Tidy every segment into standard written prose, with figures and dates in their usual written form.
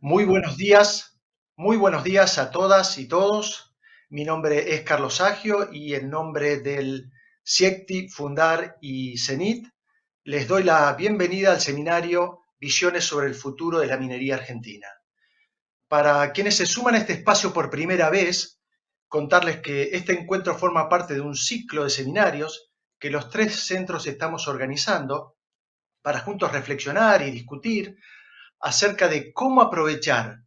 Muy buenos días a todas y todos. Mi nombre es Carlos Agio y en nombre del CIECTI, Fundar y CENIT les doy la bienvenida al seminario Visiones sobre el futuro de la minería argentina. Para quienes se suman a este espacio por primera vez, contarles que este encuentro forma parte de un ciclo de seminarios que los tres centros estamos organizando para juntos reflexionar y discutir acerca de cómo aprovechar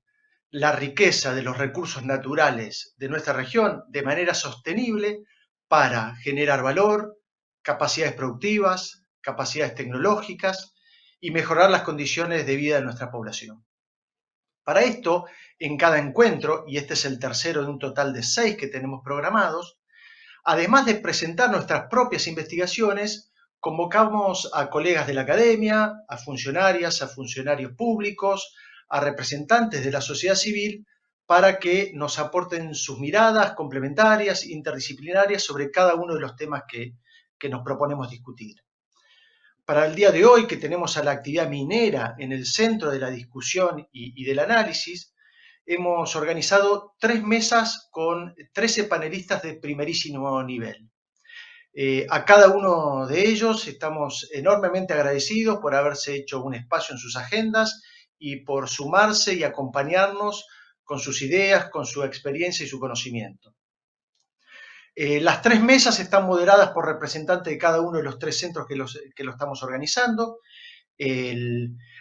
la riqueza de los recursos naturales de nuestra región de manera sostenible para generar valor, capacidades productivas, capacidades tecnológicas y mejorar las condiciones de vida de nuestra población. Para esto, en cada encuentro, y este es el tercero de un total de 6 que tenemos programados, además de presentar nuestras propias investigaciones, convocamos a colegas de la academia, a funcionarias, a funcionarios públicos, a representantes de la sociedad civil, para que nos aporten sus miradas complementarias, interdisciplinarias, sobre cada uno de los temas que nos proponemos discutir. Para el día de hoy, que tenemos a la actividad minera en el centro de la discusión y del análisis, hemos organizado 3 mesas con 13 panelistas de primerísimo nivel. A cada uno de ellos estamos enormemente agradecidos por haberse hecho un espacio en sus agendas y por sumarse y acompañarnos con sus ideas, con su experiencia y su conocimiento. Las 3 mesas están moderadas por representantes de cada uno de los 3 centros que lo estamos organizando.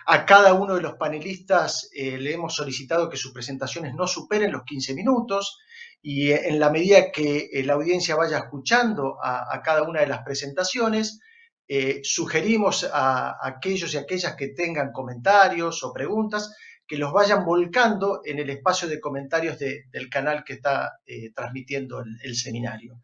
A cada uno de los panelistas le hemos solicitado que sus presentaciones no superen los 15 minutos y en la medida que la audiencia vaya escuchando a cada una de las presentaciones, sugerimos a aquellos y aquellas que tengan comentarios o preguntas que los vayan volcando en el espacio de comentarios del canal que está transmitiendo el seminario.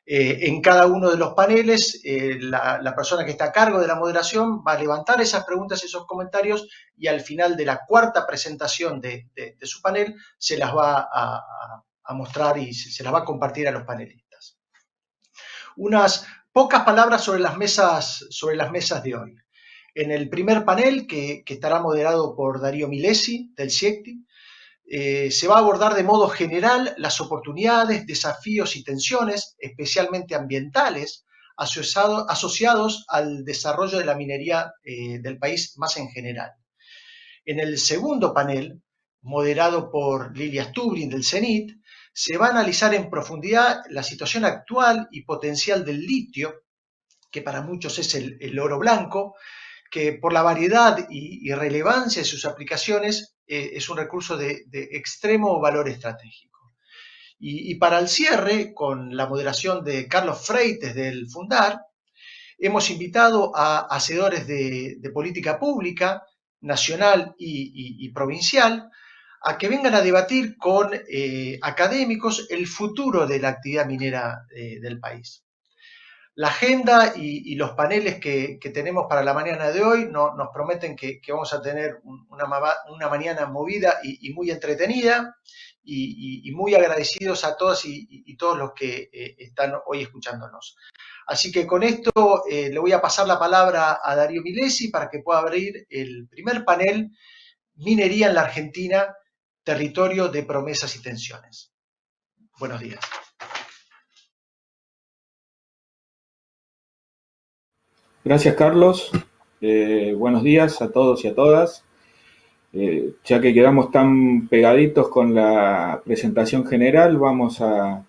En cada uno de los paneles, la persona que está a cargo de la moderación va a levantar esas preguntas y esos comentarios y al final de la cuarta presentación de su panel se las va a mostrar y se las va a compartir a los panelistas. Unas pocas palabras sobre las mesas de hoy. En el primer panel, que estará moderado por Darío Milesi, del CIECTI, se va a abordar de modo general las oportunidades, desafíos y tensiones, especialmente ambientales, asociados al desarrollo de la minería del país más en general. En el segundo panel, moderado por Lilia Stubrin del CENIT, se va a analizar en profundidad la situación actual y potencial del litio, que para muchos es el oro blanco, que por la variedad y relevancia de sus aplicaciones es un recurso de extremo valor estratégico. Y para el cierre, con la moderación de Carlos Freites del Fundar, hemos invitado a hacedores de política pública, nacional y provincial, a que vengan a debatir con académicos el futuro de la actividad minera del país. La agenda y los paneles que tenemos para la mañana de hoy nos prometen que vamos a tener una mañana movida y muy entretenida y muy agradecidos a todas y todos los que están hoy escuchándonos. Así que con esto le voy a pasar la palabra a Darío Milesi para que pueda abrir el primer panel, Minería en la Argentina, territorio de promesas y tensiones. Buenos días. Gracias, Carlos. Buenos días a todos y a todas. Ya que quedamos tan pegaditos con la presentación general, vamos a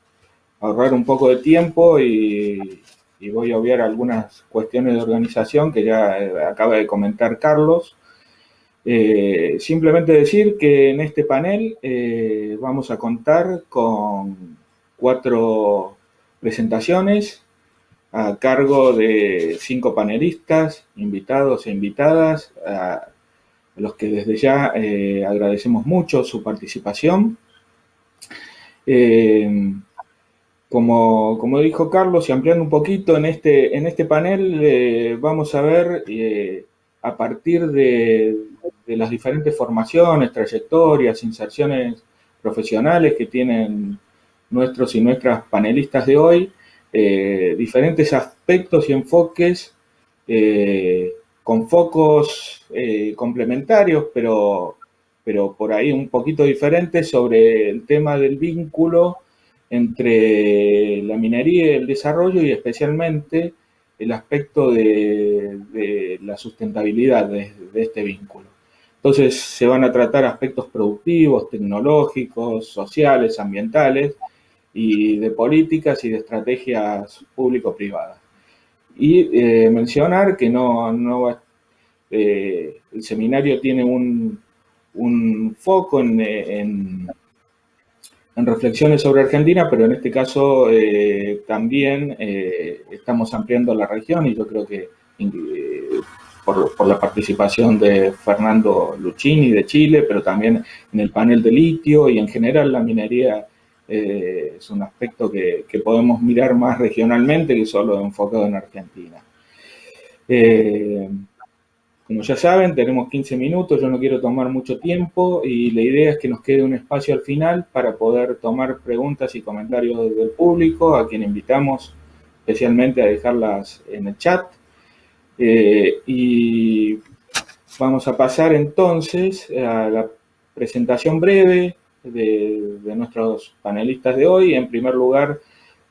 ahorrar un poco de tiempo y voy a obviar algunas cuestiones de organización que ya acaba de comentar Carlos. Simplemente decir que en este panel vamos a contar con 4 presentaciones a cargo de 5 panelistas, invitados e invitadas, a los que desde ya agradecemos mucho su participación. Como dijo Carlos, y ampliando un poquito, en este panel vamos a ver a partir de las diferentes formaciones, trayectorias, inserciones profesionales que tienen nuestros y nuestras panelistas de hoy, diferentes aspectos y enfoques con focos complementarios, pero pero por ahí un poquito diferente, sobre el tema del vínculo entre la minería y el desarrollo, y especialmente el aspecto de la sustentabilidad de este vínculo. Entonces se van a tratar aspectos productivos, tecnológicos, sociales, ambientales, y de políticas y de estrategias público-privadas. Y mencionar que el seminario tiene un foco en reflexiones sobre Argentina, pero en este caso también estamos ampliando la región, y yo creo que por la participación de Fernando Luchini de Chile, pero también en el panel de litio, y en general la minería es un aspecto que podemos mirar más regionalmente que solo enfocado en Argentina. Como ya saben, tenemos 15 minutos, yo no quiero tomar mucho tiempo, y la idea es que nos quede un espacio al final para poder tomar preguntas y comentarios del público, a quien invitamos especialmente a dejarlas en el chat. Y vamos a pasar entonces a la presentación breve de nuestros panelistas de hoy. En primer lugar,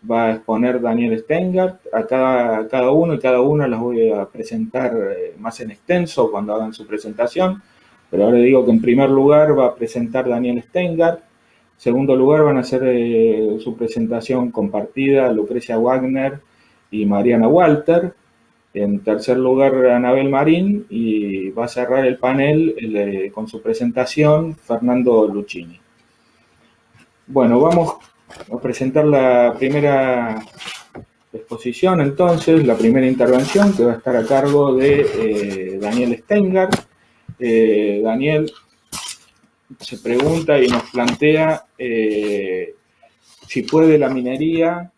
va a exponer Daniel Steingart. A cada uno y cada una las voy a presentar más en extenso cuando hagan su presentación, pero ahora digo que en primer lugar va a presentar Daniel Steingart. En segundo lugar van a hacer su presentación compartida Lucrecia Wagner y Mariana Walter. En tercer lugar, Anabel Marín, y va a cerrar el panel con su presentación Fernando Luchini. Bueno, vamos a presentar la primera exposición, entonces, la primera intervención, que va a estar a cargo de Daniel Steingart. Daniel se pregunta y nos plantea si puede la minería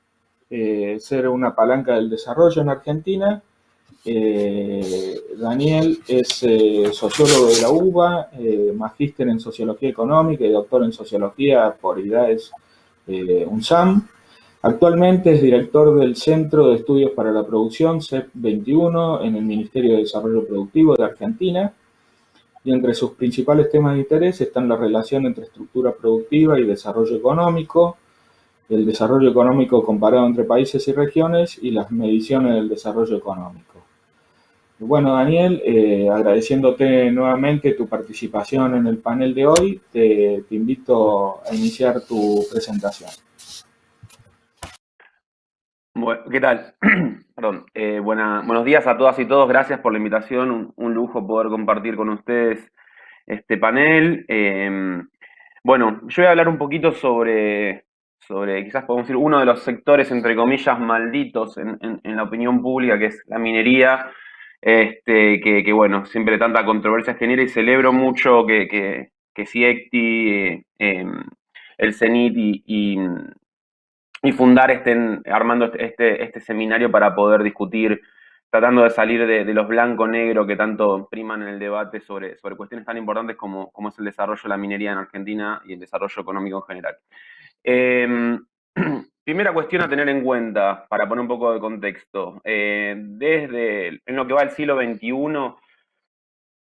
ser una palanca del desarrollo en Argentina. Daniel es sociólogo de la UBA, magíster en Sociología Económica y doctor en Sociología por IDAES UNSAM. Actualmente es director del Centro de Estudios para la Producción, CEP 21, en el Ministerio de Desarrollo Productivo de Argentina. Y entre sus principales temas de interés están la relación entre estructura productiva y desarrollo económico, el desarrollo económico comparado entre países y regiones, y las mediciones del desarrollo económico. Bueno, Daniel, agradeciéndote nuevamente tu participación en el panel de hoy, te invito a iniciar tu presentación. Bueno, ¿qué tal? Perdón. Buenos días a todas y todos. Gracias por la invitación. Un lujo poder compartir con ustedes este panel. Bueno, yo voy a hablar un poquito sobre quizás podemos decir, uno de los sectores, entre comillas, malditos en la opinión pública, que es la minería, que bueno, siempre tanta controversia genera, y celebro mucho que CIECTI, el CENIT y Fundar estén armando este seminario para poder discutir, tratando de salir de los blanco-negro que tanto priman en el debate sobre cuestiones tan importantes como es el desarrollo de la minería en Argentina y el desarrollo económico en general. Primera cuestión a tener en cuenta, para poner un poco de contexto. Desde en lo que va el siglo XXI,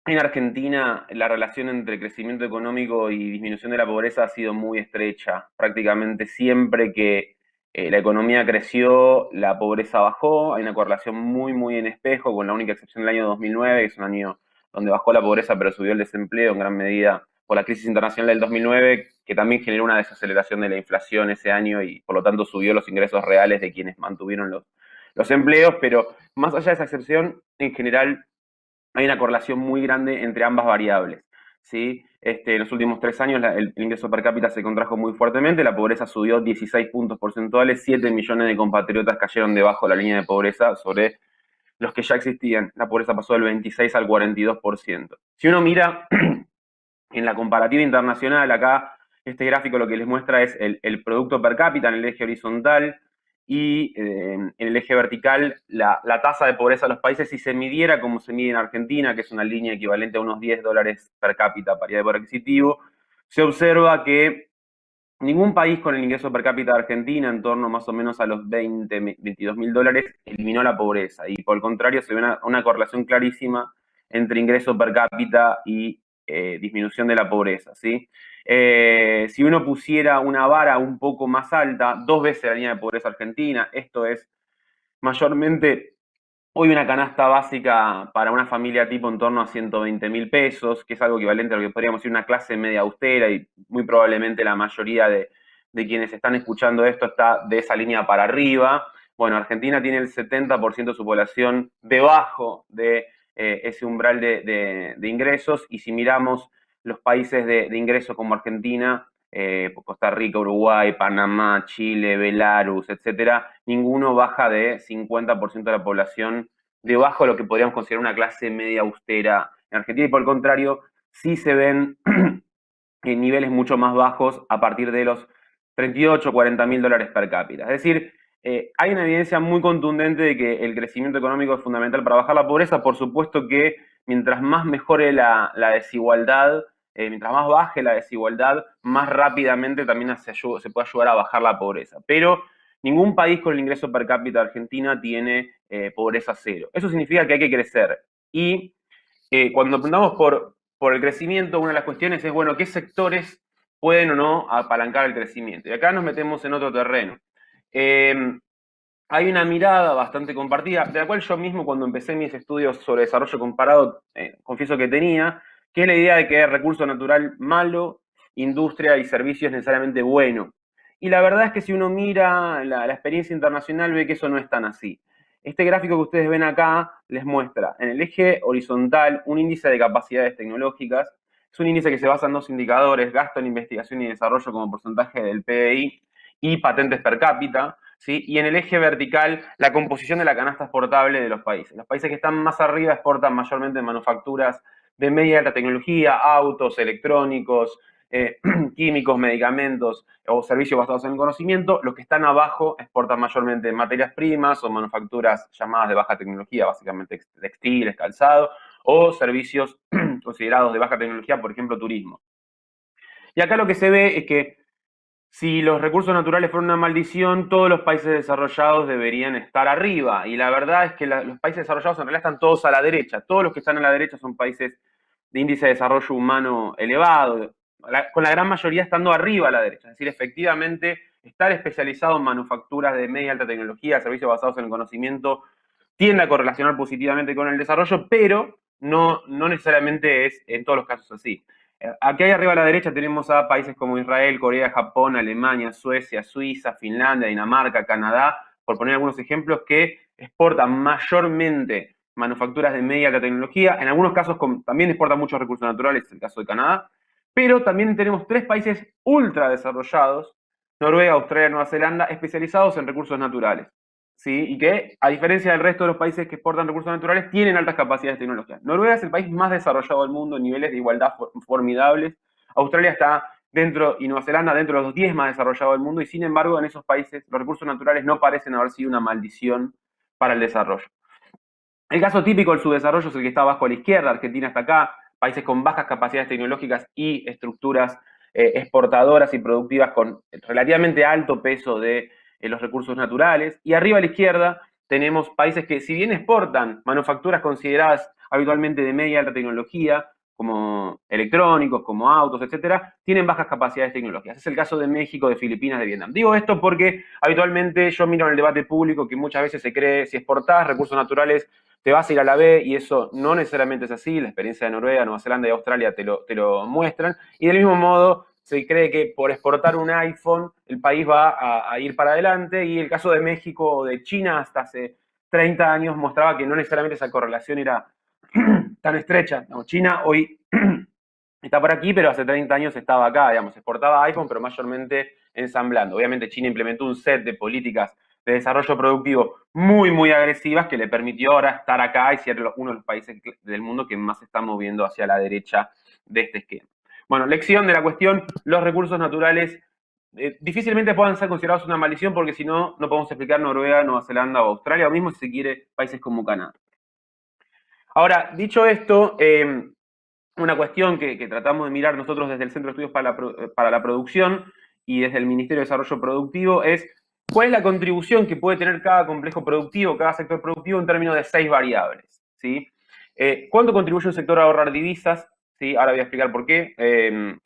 en Argentina, la relación entre crecimiento económico y disminución de la pobreza ha sido muy estrecha. Prácticamente siempre que la economía creció, la pobreza bajó. Hay una correlación muy en espejo, con la única excepción del año 2009, que es un año donde bajó la pobreza pero subió el desempleo en gran medida por la crisis internacional del 2009, que también generó una desaceleración de la inflación ese año y por lo tanto subió los ingresos reales de quienes mantuvieron los empleos. Pero más allá de esa excepción, en general hay una correlación muy grande entre ambas variables, ¿sí? En los últimos 3 años el ingreso per cápita se contrajo muy fuertemente, la pobreza subió 16 puntos porcentuales, 7 millones de compatriotas cayeron debajo de la línea de pobreza sobre los que ya existían. La pobreza pasó del 26 al 42%. Si uno mira en la comparativa internacional, acá este gráfico lo que les muestra es el producto per cápita en el eje horizontal, y en el eje vertical la tasa de pobreza de los países. Si se midiera como se mide en Argentina, que es una línea equivalente a unos $10 per cápita, paridad de poder adquisitivo, se observa que ningún país con el ingreso per cápita de Argentina, en torno más o menos a los 22 mil dólares, eliminó la pobreza, y por el contrario se ve una correlación clarísima entre ingreso per cápita y disminución de la pobreza, ¿sí? Si uno pusiera una vara un poco más alta, 2 veces la línea de pobreza argentina, esto es mayormente hoy una canasta básica para una familia tipo en torno a 120.000 pesos, que es algo equivalente a lo que podríamos decir una clase media austera, y muy probablemente la mayoría de quienes están escuchando esto está de esa línea para arriba. Bueno, Argentina tiene el 70% de su población debajo de ese umbral de ingresos, y si miramos los países de ingreso como Argentina, Costa Rica, Uruguay, Panamá, Chile, Belarus, etcétera, ninguno baja de 50% de la población debajo de lo que podríamos considerar una clase media austera en Argentina, y por el contrario, sí se ven en niveles mucho más bajos a partir de los 38 o 40 mil dólares per cápita. Es decir, hay una evidencia muy contundente de que el crecimiento económico es fundamental para bajar la pobreza. Por supuesto que mientras más mejore la desigualdad, mientras más baje la desigualdad, más rápidamente también se puede ayudar a bajar la pobreza. Pero ningún país con el ingreso per cápita de Argentina tiene pobreza cero. Eso significa que hay que crecer. Y cuando preguntamos por el crecimiento, una de las cuestiones es, bueno, ¿qué sectores pueden o no apalancar el crecimiento? Y acá nos metemos en otro terreno. Hay una mirada bastante compartida, de la cual yo mismo cuando empecé mis estudios sobre desarrollo comparado, confieso que tenía, que es la idea de que es recurso natural malo, industria y servicios necesariamente bueno. Y la verdad es que si uno mira la experiencia internacional ve que eso no es tan así. Este gráfico que ustedes ven acá les muestra en el eje horizontal un índice de capacidades tecnológicas. Es un índice que se basa en 2 indicadores, gasto en investigación y desarrollo como porcentaje del PBI y patentes per cápita, ¿sí? Y en el eje vertical la composición de la canasta exportable de los países. Los países que están más arriba exportan mayormente manufacturas de media y alta tecnología, autos, electrónicos, químicos, medicamentos o servicios basados en el conocimiento. Los que están abajo exportan mayormente materias primas o manufacturas llamadas de baja tecnología, básicamente textiles, calzado, o servicios considerados de baja tecnología, por ejemplo, turismo. Y acá lo que se ve es que si los recursos naturales fueron una maldición, todos los países desarrollados deberían estar arriba. Y la verdad es que los países desarrollados en realidad están todos a la derecha. Todos los que están a la derecha son países de índice de desarrollo humano elevado, con la gran mayoría estando arriba a la derecha. Es decir, efectivamente, estar especializado en manufacturas de media y alta tecnología, servicios basados en el conocimiento, tiende a correlacionar positivamente con el desarrollo, pero no necesariamente es en todos los casos así. Aquí arriba a la derecha tenemos a países como Israel, Corea, Japón, Alemania, Suecia, Suiza, Finlandia, Dinamarca, Canadá, por poner algunos ejemplos, que exportan mayormente manufacturas de media alta tecnología. En algunos casos también exportan muchos recursos naturales, es el caso de Canadá. Pero también tenemos 3 países ultra desarrollados, Noruega, Australia, Nueva Zelanda, especializados en recursos naturales. ¿Sí? Y que, a diferencia del resto de los países que exportan recursos naturales, tienen altas capacidades tecnológicas. Noruega es el país más desarrollado del mundo en niveles de igualdad formidables. Australia está dentro, y Nueva Zelanda dentro de los 10 más desarrollados del mundo, y sin embargo en esos países los recursos naturales no parecen haber sido una maldición para el desarrollo. El caso típico del subdesarrollo es el que está abajo a la izquierda. Argentina está acá, países con bajas capacidades tecnológicas y estructuras exportadoras y productivas con relativamente alto peso de los recursos naturales. Y arriba a la izquierda tenemos países que, si bien exportan manufacturas consideradas habitualmente de media y alta tecnología, como electrónicos, como autos, etcétera, tienen bajas capacidades tecnológicas. Es el caso de México, de Filipinas, de Vietnam. Digo esto porque habitualmente yo miro en el debate público que muchas veces se cree si exportás recursos naturales te vas a ir a la B, y eso no necesariamente es así. La experiencia de Noruega, Nueva Zelanda y Australia te lo muestran. Y del mismo modo, se cree que por exportar un iPhone el país va a ir para adelante, y el caso de México o de China hasta hace 30 años mostraba que no necesariamente esa correlación era tan estrecha. Digamos, China hoy está por aquí, pero hace 30 años estaba acá, digamos, exportaba iPhone, pero mayormente ensamblando. Obviamente China implementó un set de políticas de desarrollo productivo muy, muy agresivas que le permitió ahora estar acá y ser uno de los países del mundo que más se está moviendo hacia la derecha de este esquema. Bueno, lección de la cuestión: los recursos naturales difícilmente puedan ser considerados una maldición, porque si no, no podemos explicar Noruega, Nueva Zelanda o Australia, o mismo si se quiere, países como Canadá. Ahora, dicho esto, una cuestión que tratamos de mirar nosotros desde el Centro de Estudios para la Producción y desde el Ministerio de Desarrollo Productivo es cuál es la contribución que puede tener cada complejo productivo, cada sector productivo, en términos de 6 variables, ¿sí? ¿Cuánto contribuye un sector a ahorrar divisas? ¿sí? Ahora voy a explicar por qué.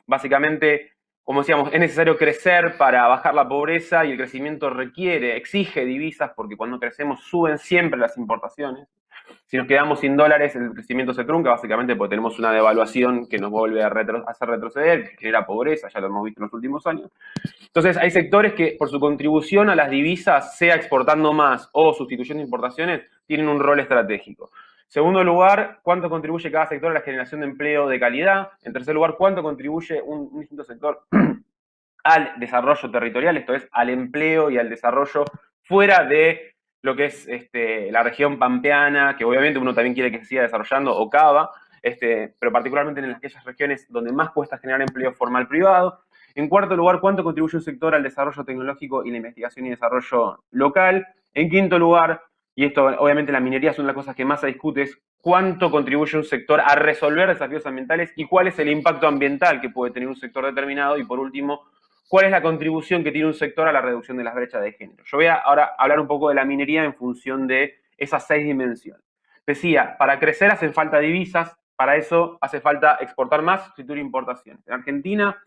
Básicamente, como decíamos, es necesario crecer para bajar la pobreza y el crecimiento exige divisas, porque cuando crecemos suben siempre las importaciones. Si nos quedamos sin dólares, el crecimiento se trunca, básicamente porque tenemos una devaluación que nos vuelve a hacer retroceder, que genera pobreza, ya lo hemos visto en los últimos años. Entonces, hay sectores que por su contribución a las divisas, sea exportando más o sustituyendo importaciones, tienen un rol estratégico. Segundo lugar, ¿cuánto contribuye cada sector a la generación de empleo de calidad? En tercer lugar, ¿cuánto contribuye un distinto sector al desarrollo territorial, esto es, al empleo y al desarrollo fuera de lo que es la región pampeana, que obviamente uno también quiere que se siga desarrollando, o Cava, pero particularmente en aquellas regiones donde más cuesta generar empleo formal privado? En cuarto lugar, ¿cuánto contribuye un sector al desarrollo tecnológico y la investigación y desarrollo local? En quinto lugar, y esto obviamente la minería es una de las cosas que más se discute, es cuánto contribuye un sector a resolver desafíos ambientales y cuál es el impacto ambiental que puede tener un sector determinado. Y por último, ¿cuál es la contribución que tiene un sector a la reducción de las brechas de género? Yo voy a ahora hablar un poco de la minería en función de esas 6 dimensiones. Decía, para crecer hacen falta divisas, para eso hace falta exportar más, sustituir importaciones. En Argentina,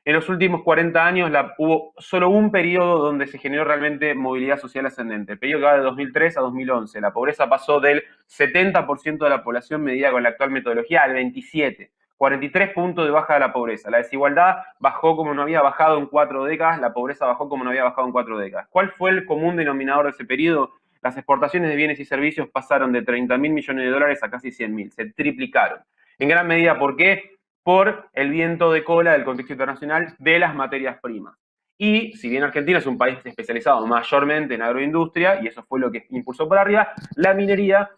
en los últimos 40 años hubo solo un periodo donde se generó realmente movilidad social ascendente, el periodo que va de 2003 a 2011. La pobreza pasó del 70% de la población medida con la actual metodología al 27%. 43 puntos de baja de la pobreza. La desigualdad bajó como no había bajado en 4 décadas, la pobreza bajó como no había bajado en 4 décadas. ¿Cuál fue el común denominador de ese periodo? Las exportaciones de bienes y servicios pasaron de 30.000 millones de dólares a casi 100.000, se triplicaron. En gran medida, ¿por qué? Por el viento de cola del contexto internacional de las materias primas. Y si bien Argentina es un país especializado mayormente en agroindustria, y eso fue lo que impulsó por arriba, la minería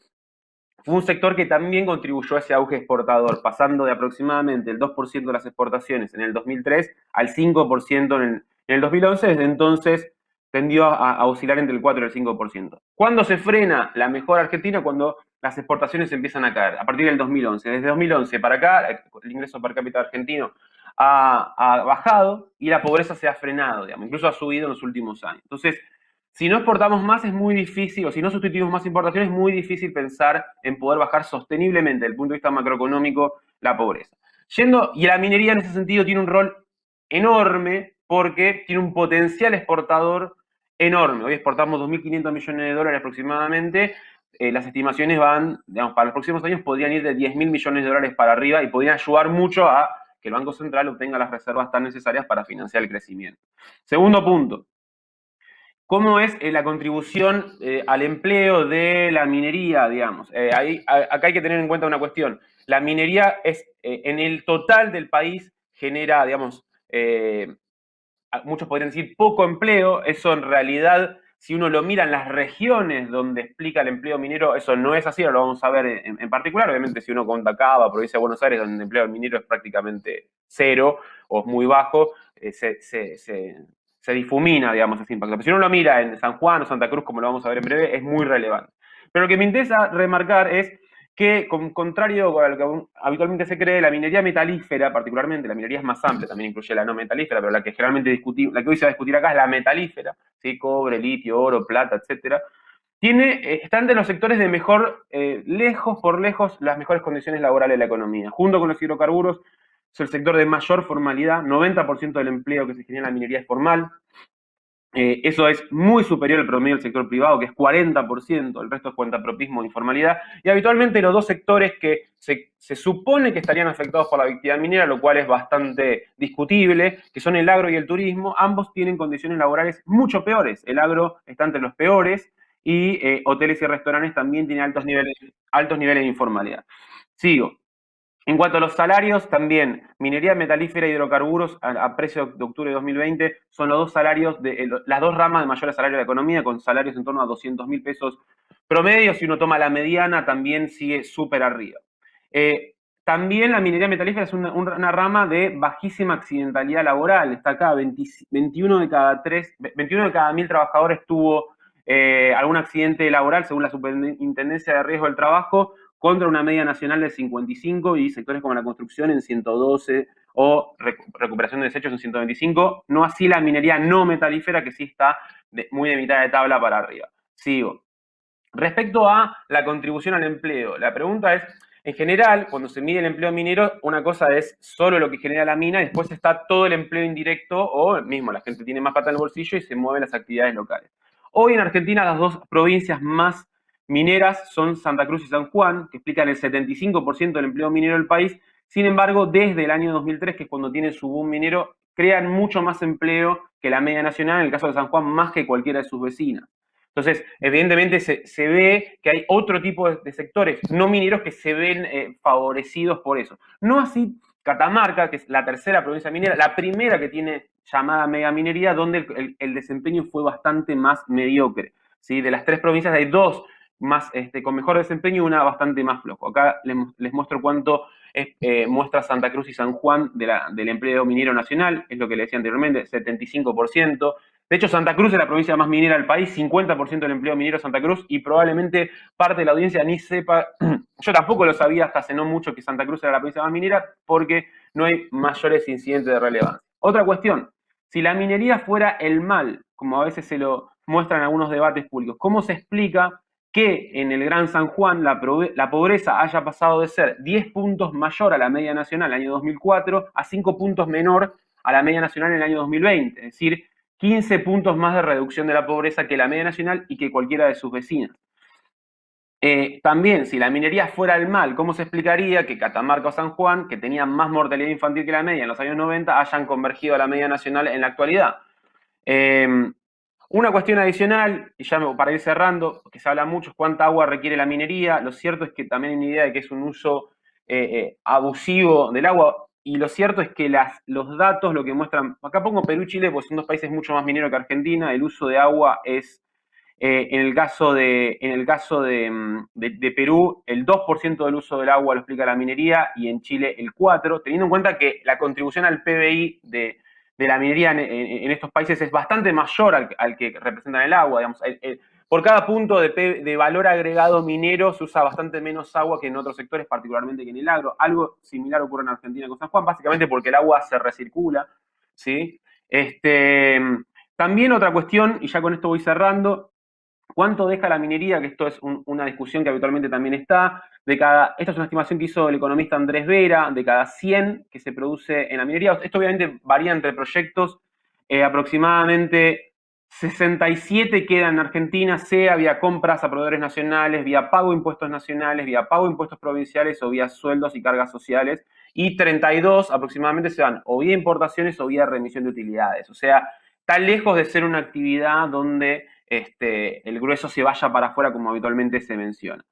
fue un sector que también contribuyó a ese auge exportador, pasando de aproximadamente el 2% de las exportaciones en el 2003 al 5% en el 2011. Desde entonces tendió a oscilar entre el 4 y el 5%. ¿Cuándo se frena la mejora argentina? Cuando las exportaciones empiezan a caer, a partir del 2011. Desde 2011 para acá, el ingreso per cápita argentino ha bajado y la pobreza se ha frenado, digamos, incluso ha subido en los últimos años. Entonces, si no exportamos más es muy difícil, o si no sustituimos más importaciones, es muy difícil pensar en poder bajar sosteniblemente desde el punto de vista macroeconómico la pobreza. Y la minería en ese sentido tiene un rol enorme porque tiene un potencial exportador enorme. Hoy exportamos 2.500 millones de dólares aproximadamente. Las estimaciones van, digamos, para los próximos años podrían ir de 10.000 millones de dólares para arriba y podrían ayudar mucho a que el Banco Central obtenga las reservas tan necesarias para financiar el crecimiento. Segundo punto. ¿Cómo es la contribución al empleo de la minería, digamos? Acá hay que tener en cuenta una cuestión. La minería es, en el total del país, genera, digamos, muchos podrían decir poco empleo. Eso en realidad, si uno lo mira en las regiones donde explica el empleo minero, eso no es así, ahora lo vamos a ver en particular. Obviamente, si uno cuenta Cava, provincia de Buenos Aires, donde el empleo minero es prácticamente cero o es muy bajo, se difumina, digamos, ese impacto. Pero si uno lo mira en San Juan o Santa Cruz, como lo vamos a ver en breve, es muy relevante. Pero lo que me interesa remarcar es que, contrario a lo que habitualmente se cree, la minería metalífera, particularmente, la minería es más amplia, también incluye la no metalífera, pero la que generalmente discutimos, la que hoy se va a discutir acá es la metalífera, ¿sí? Cobre, litio, oro, plata, etcétera. Está entre los sectores de mejor, lejos por lejos, las mejores condiciones laborales de la economía. Junto con los hidrocarburos, es el sector de mayor formalidad, 90% del empleo que se genera en la minería es formal. Eso es muy superior al promedio del sector privado, que es 40%, el resto es cuentapropismo e informalidad. Y habitualmente los dos sectores que se supone que estarían afectados por la actividad minera, lo cual es bastante discutible, que son el agro y el turismo, ambos tienen condiciones laborales mucho peores. El agro está entre los peores y hoteles y restaurantes también tienen altos niveles de informalidad. Sigo. En cuanto a los salarios, también minería metalífera y hidrocarburos a precio de octubre de 2020 son los dos salarios, las dos ramas de mayor salario de la economía, con salarios en torno a 200.000 pesos promedio. Si uno toma la mediana, también sigue súper arriba. También la minería metalífera es una rama de bajísima accidentalidad laboral. Está acá, 21 de cada 1.000 trabajadores tuvo algún accidente laboral, según la Superintendencia de Riesgo del Trabajo, contra una media nacional de 55 y sectores como la construcción en 112 o recuperación de desechos en 125. No así la minería no metalífera, que sí está muy de mitad de tabla para arriba. Sigo. Respecto a la contribución al empleo, la pregunta es, En general, cuando se mide el empleo minero, una cosa es solo lo que genera la mina, y después está todo el empleo indirecto, o mismo la gente tiene más plata en el bolsillo y se mueven las actividades locales. Hoy en Argentina las dos provincias más mineras son Santa Cruz y San Juan, que explican el 75% del empleo minero del país. Sin embargo, desde el año 2003, que es cuando tiene su boom minero, crean mucho más empleo que la media nacional, en el caso de San Juan, más que cualquiera de sus vecinas. Entonces, evidentemente se ve que hay otro tipo de sectores no mineros que se ven favorecidos por eso. No así Catamarca, que es la tercera provincia minera, la primera que tiene llamada megaminería, donde el desempeño fue bastante más mediocre. ¿Sí? De las tres provincias hay dos más, con mejor desempeño y una bastante más flojo. Acá les muestro cuánto muestra Santa Cruz y San Juan del empleo minero nacional, es lo que le decía anteriormente, 75%. De hecho, Santa Cruz es la provincia más minera del país, 50% del empleo minero Santa Cruz, y probablemente parte de la audiencia ni sepa, yo tampoco lo sabía hasta hace no mucho que Santa Cruz era la provincia más minera, porque no hay mayores incidentes de relevancia. Otra cuestión, si la minería fuera el mal, como a veces se lo muestran en algunos debates públicos, ¿cómo se explica que en el Gran San Juan la pobreza haya pasado de ser 10 puntos mayor a la media nacional en el año 2004 a 5 puntos menor a la media nacional en el año 2020? Es decir, 15 puntos más de reducción de la pobreza que la media nacional y que cualquiera de sus vecinas. También, si la minería fuera el mal, ¿cómo se explicaría que Catamarca o San Juan, que tenían más mortalidad infantil que la media en los años 90, hayan convergido a la media nacional en la actualidad? Una cuestión adicional, y ya para ir cerrando, que se habla mucho, es cuánta agua requiere la minería. Lo cierto es que también hay una idea de que es un uso abusivo del agua, y lo cierto es que los datos lo que muestran, acá pongo Perú y Chile, porque son dos países mucho más mineros que Argentina, el uso de agua es, en el caso de Perú, el 2% del uso del agua lo explica la minería, y en Chile el 4%, teniendo en cuenta que la contribución al PBI de la minería en estos países es bastante mayor al que representan el agua. Digamos, por cada punto de valor agregado minero se usa bastante menos agua que en otros sectores, particularmente que en el agro. Algo similar ocurre en Argentina con San Juan, básicamente porque el agua se recircula, ¿sí? También otra cuestión, y ya con esto voy cerrando, ¿cuánto deja la minería? Que esto es una discusión que habitualmente también está. Esta es una estimación que hizo el economista Andrés Vera, de cada 100 que se produce en la minería. Esto obviamente varía entre proyectos. Aproximadamente 67 quedan en Argentina, sea vía compras a proveedores nacionales, vía pago de impuestos nacionales, vía pago de impuestos provinciales o vía sueldos y cargas sociales. Y 32 aproximadamente se van o vía importaciones o vía remisión de utilidades. O sea, está lejos de ser una actividad donde el grueso se vaya para afuera como habitualmente se menciona.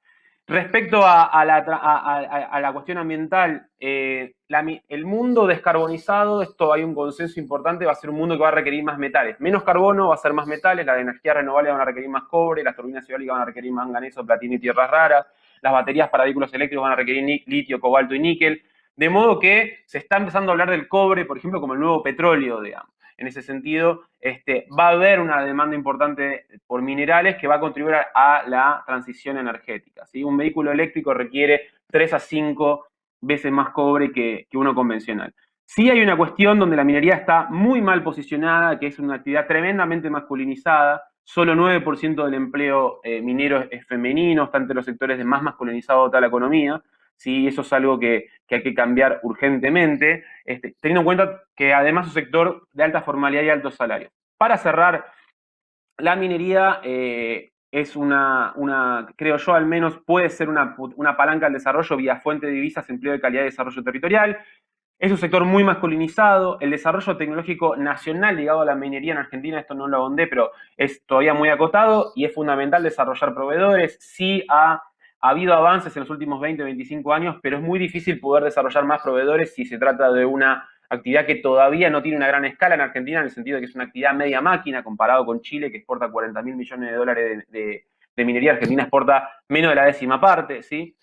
Respecto a la cuestión ambiental, el mundo descarbonizado, esto hay un consenso importante, va a ser un mundo que va a requerir más metales. Menos carbono, va a ser más metales, las energías renovables van a requerir más cobre, las turbinas eólicas van a requerir manganeso, platino y tierras raras, las baterías para vehículos eléctricos van a requerir litio, cobalto y níquel. De modo que se está empezando a hablar del cobre, por ejemplo, como el nuevo petróleo, digamos. En ese sentido, va a haber una demanda importante por minerales que va a contribuir a la transición energética, ¿sí? Un vehículo eléctrico requiere 3 a 5 veces más cobre que uno convencional. Sí hay una cuestión donde la minería está muy mal posicionada, que es una actividad tremendamente masculinizada. Solo 9% del empleo minero es femenino, está entre los sectores más masculinizados de toda la economía. ¿Sí? Eso es algo que hay que cambiar urgentemente, teniendo en cuenta que además es un sector de alta formalidad y altos salarios. Para cerrar, la minería es creo yo al menos, puede ser una palanca al desarrollo vía fuente de divisas, empleo de calidad y desarrollo territorial. Es un sector muy masculinizado. El desarrollo tecnológico nacional ligado a la minería en Argentina, esto no lo ahondé, pero es todavía muy acotado y es fundamental desarrollar proveedores. Sí ha habido avances en los últimos 20, 25 años, pero es muy difícil poder desarrollar más proveedores si se trata de una actividad que todavía no tiene una gran escala en Argentina, en el sentido de que es una actividad media máquina comparado con Chile, que exporta 40.000 millones de dólares de minería. Argentina exporta menos de la décima parte, ¿sí?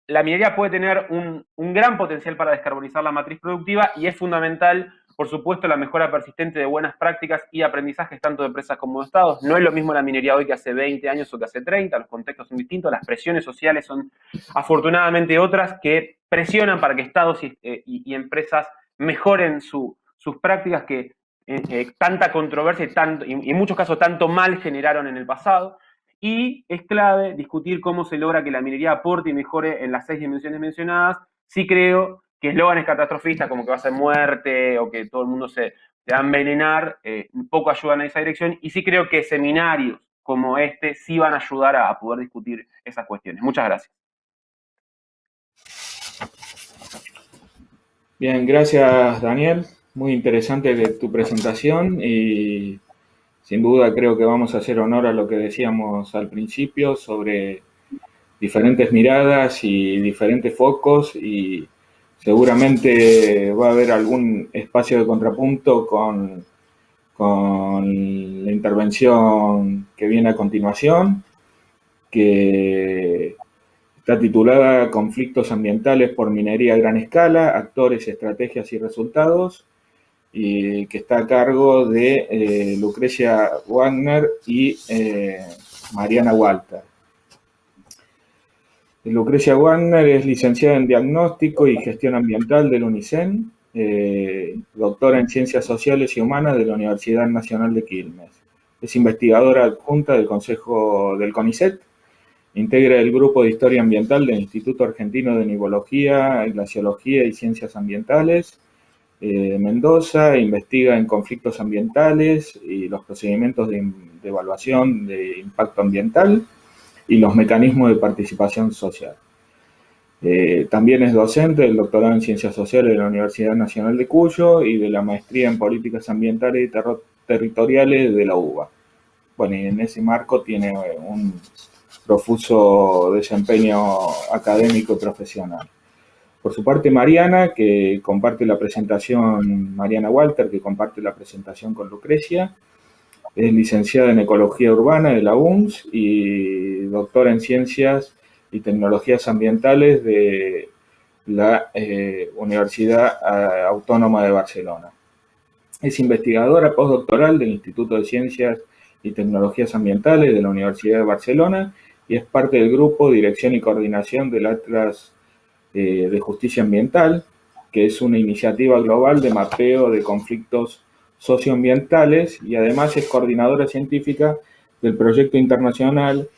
La minería puede tener un gran potencial para descarbonizar la matriz productiva, y es fundamental, por supuesto, la mejora persistente de buenas prácticas y aprendizajes tanto de empresas como de estados. No es lo mismo la minería hoy que hace 20 años o que hace 30, los contextos son distintos, las presiones sociales son afortunadamente otras, que presionan para que estados y empresas mejoren sus prácticas que tanta controversia y en muchos casos tanto mal generaron en el pasado. Y es clave discutir cómo se logra que la minería aporte y mejore en las 6 dimensiones mencionadas. Sí creo que eslóganes catastrofistas como que va a ser muerte o que todo el mundo se va a envenenar, poco ayudan a esa dirección. Y sí creo que seminarios como este sí van a ayudar a poder discutir esas cuestiones. Muchas gracias. Bien, gracias Daniel. Muy interesante tu presentación y sin duda creo que vamos a hacer honor a lo que decíamos al principio sobre diferentes miradas y diferentes focos y seguramente va a haber algún espacio de contrapunto con la intervención que viene a continuación, que está titulada Conflictos ambientales por minería a gran escala, actores, estrategias y resultados, y que está a cargo de Lucrecia Wagner y Mariana Walter. Lucrecia Wagner es licenciada en Diagnóstico y Gestión Ambiental del UNICEN, doctora en Ciencias Sociales y Humanas de la Universidad Nacional de Quilmes. Es investigadora adjunta del Consejo del CONICET, integra el Grupo de Historia Ambiental del Instituto Argentino de Nivología, Glaciología y Ciencias Ambientales de Mendoza, investiga en conflictos ambientales y los procedimientos de evaluación de impacto ambiental y los mecanismos de participación social. También es docente del doctorado en Ciencias Sociales de la Universidad Nacional de Cuyo y de la maestría en Políticas Ambientales y Territoriales de la UBA. Bueno, y en ese marco tiene un profuso desempeño académico y profesional. Por su parte, Mariana Walter, que comparte la presentación con Lucrecia, es licenciada en Ecología Urbana de la UNS y doctora en Ciencias y Tecnologías Ambientales de la Universidad Autónoma de Barcelona. Es investigadora postdoctoral del Instituto de Ciencias y Tecnologías Ambientales de la Universidad de Barcelona y es parte del grupo Dirección y Coordinación del Atlas de Justicia Ambiental, que es una iniciativa global de mapeo de conflictos socioambientales y además es coordinadora científica del proyecto internacional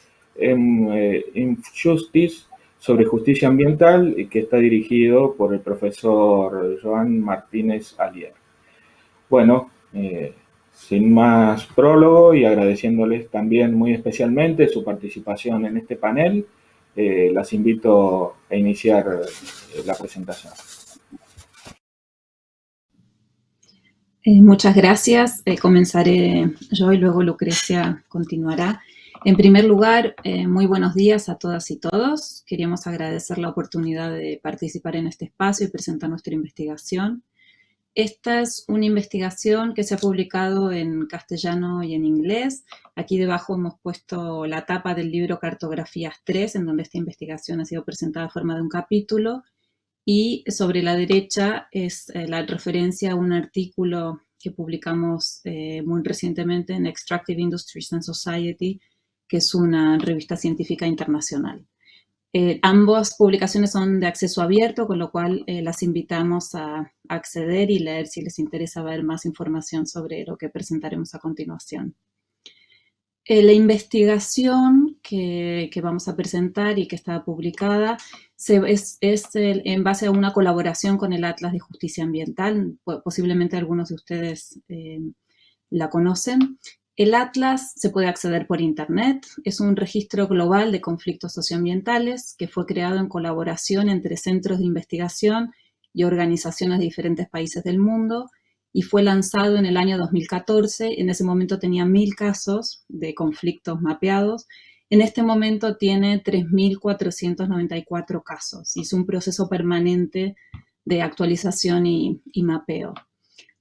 Justice sobre justicia ambiental que está dirigido por el profesor Joan Martínez Alier. Bueno, sin más prólogo y agradeciéndoles también muy especialmente su participación en este panel, las invito a iniciar la presentación. Muchas gracias. Comenzaré yo y luego Lucrecia continuará. En primer lugar, muy buenos días a todas y todos. Queríamos agradecer la oportunidad de participar en este espacio y presentar nuestra investigación. Esta es una investigación que se ha publicado en castellano y en inglés. Aquí debajo hemos puesto la tapa del libro Cartografías 3, en donde esta investigación ha sido presentada en forma de un capítulo. Y sobre la derecha es la referencia a un artículo que publicamos muy recientemente en Extractive Industries and Society, que es una revista científica internacional. Ambas publicaciones son de acceso abierto, con lo cual las invitamos a acceder y leer si les interesa ver más información sobre lo que presentaremos a continuación. La investigación que vamos a presentar y que está publicada es en base a una colaboración con el Atlas de Justicia Ambiental. Posiblemente algunos de ustedes la conocen. El Atlas se puede acceder por internet. Es un registro global de conflictos socioambientales que fue creado en colaboración entre centros de investigación y organizaciones de diferentes países del mundo y fue lanzado en el año 2014. En ese momento tenía 1.000 casos de conflictos mapeados. En este momento tiene 3.494 casos. Es un proceso permanente de actualización y mapeo.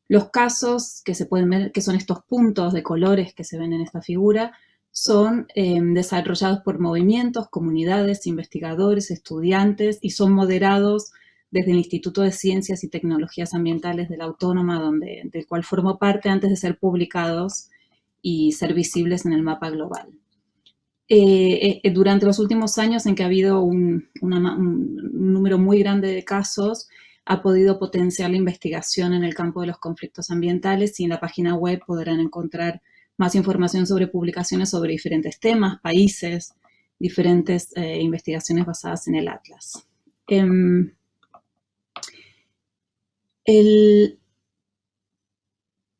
Los casos que se pueden ver, que son estos puntos de colores que se ven en esta figura, son desarrollados por movimientos, comunidades, investigadores, estudiantes y son moderados desde el Instituto de Ciencias y Tecnologías Ambientales de la Autónoma, del cual formo parte antes de ser publicados y ser visibles en el mapa global. Durante los últimos años en que ha habido un número muy grande de casos, ha podido potenciar la investigación en el campo de los conflictos ambientales y en la página web podrán encontrar más información sobre publicaciones sobre diferentes temas, países, diferentes investigaciones basadas en el Atlas.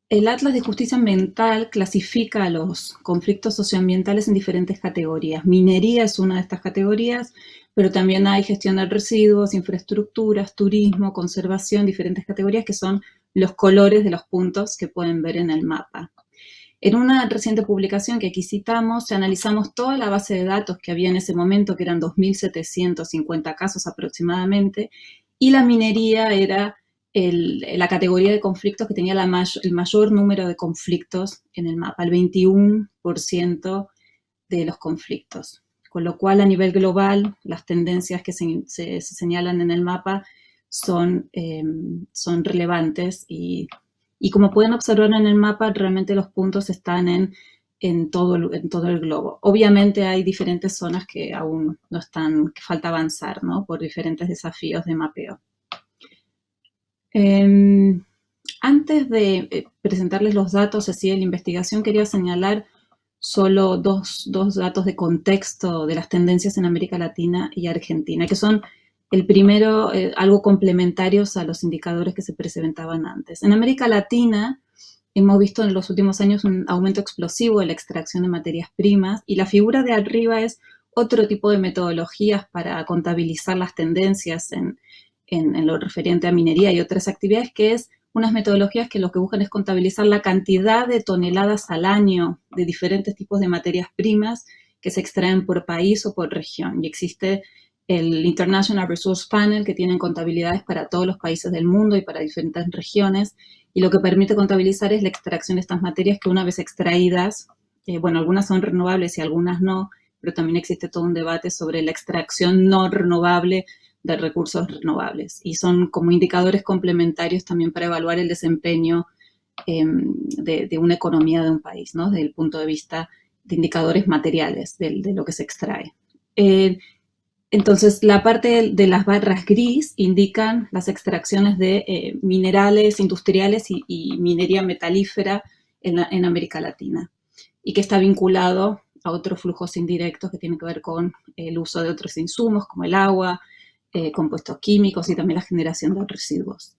El Atlas de Justicia Ambiental clasifica los conflictos socioambientales en diferentes categorías. Minería es una de estas categorías, pero también hay gestión de residuos, infraestructuras, turismo, conservación, diferentes categorías que son los colores de los puntos que pueden ver en el mapa. En una reciente publicación que aquí citamos, analizamos toda la base de datos que había en ese momento, que eran 2.750 casos aproximadamente, y la minería era la categoría de conflictos que tenía el mayor número de conflictos en el mapa, el 21% de los conflictos. Con lo cual, a nivel global, las tendencias que se señalan en el mapa son relevantes y como pueden observar en el mapa, realmente los puntos están en todo el globo. Obviamente hay diferentes zonas que aún no están, que falta avanzar, ¿no? Por diferentes desafíos de mapeo. Antes de presentarles los datos así de la investigación, quería señalar solo dos datos de contexto de las tendencias en América Latina y Argentina, que son el primero, algo complementarios a los indicadores que se presentaban antes. En América Latina hemos visto en los últimos años un aumento explosivo de la extracción de materias primas y la figura de arriba es otro tipo de metodologías para contabilizar las tendencias en lo referente a minería y otras actividades, que es unas metodologías que lo que buscan es contabilizar la cantidad de toneladas al año de diferentes tipos de materias primas que se extraen por país o por región. Y existe el International Resource Panel, que tiene contabilidades para todos los países del mundo y para diferentes regiones, y lo que permite contabilizar es la extracción de estas materias que una vez extraídas, bueno, algunas son renovables y algunas no, pero también existe todo un debate sobre la extracción no renovable de recursos renovables, y son como indicadores complementarios también para evaluar el desempeño de una economía de un país, ¿no? Desde el punto de vista de indicadores materiales de lo que se extrae. Entonces, la parte de las barras gris indican las extracciones de minerales industriales y minería metalífera en América Latina, y que está vinculado a otros flujos indirectos que tienen que ver con el uso de otros insumos como el agua, compuestos químicos y también la generación de residuos.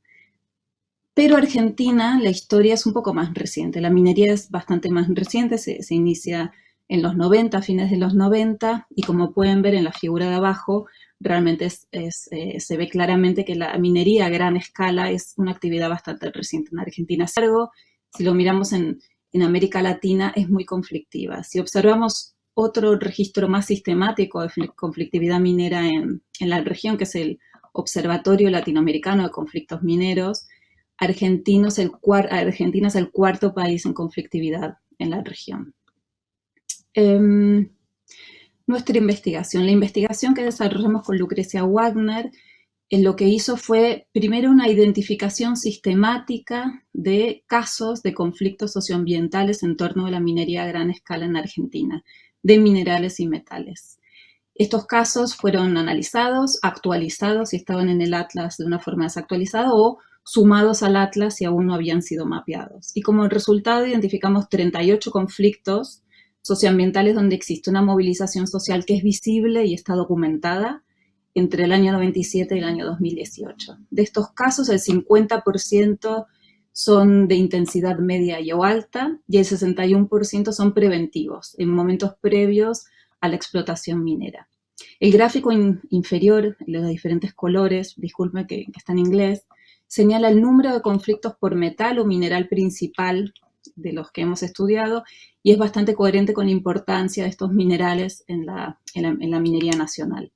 Pero Argentina, la historia es un poco más reciente. La minería es bastante más reciente, se inicia en los 90, a fines de los 90, y como pueden ver en la figura de abajo, realmente se ve claramente que la minería a gran escala es una actividad bastante reciente en Argentina. Sin embargo, si lo miramos en América Latina, es muy conflictiva. Si observamos otro registro más sistemático de conflictividad minera en la región, que es el Observatorio Latinoamericano de Conflictos Mineros, Argentina es el cuarto país en conflictividad en la región. Nuestra investigación. La investigación que desarrollamos con Lucrecia Wagner, lo que hizo fue primero una identificación sistemática de casos de conflictos socioambientales en torno a la minería a gran escala en Argentina, de minerales y metales. Estos casos fueron analizados, actualizados si estaban en el Atlas de una forma desactualizada o sumados al Atlas si aún no habían sido mapeados. Y como resultado identificamos 38 conflictos socioambientales donde existe una movilización social que es visible y está documentada entre el año 97 y el año 2018. De estos casos, el 50% son de intensidad media y o alta y el 61% son preventivos, en momentos previos a la explotación minera. El gráfico inferior, los diferentes colores, disculpen que está en inglés, señala el número de conflictos por metal o mineral principal de los que hemos estudiado y es bastante coherente con la importancia de estos minerales en la minería nacional.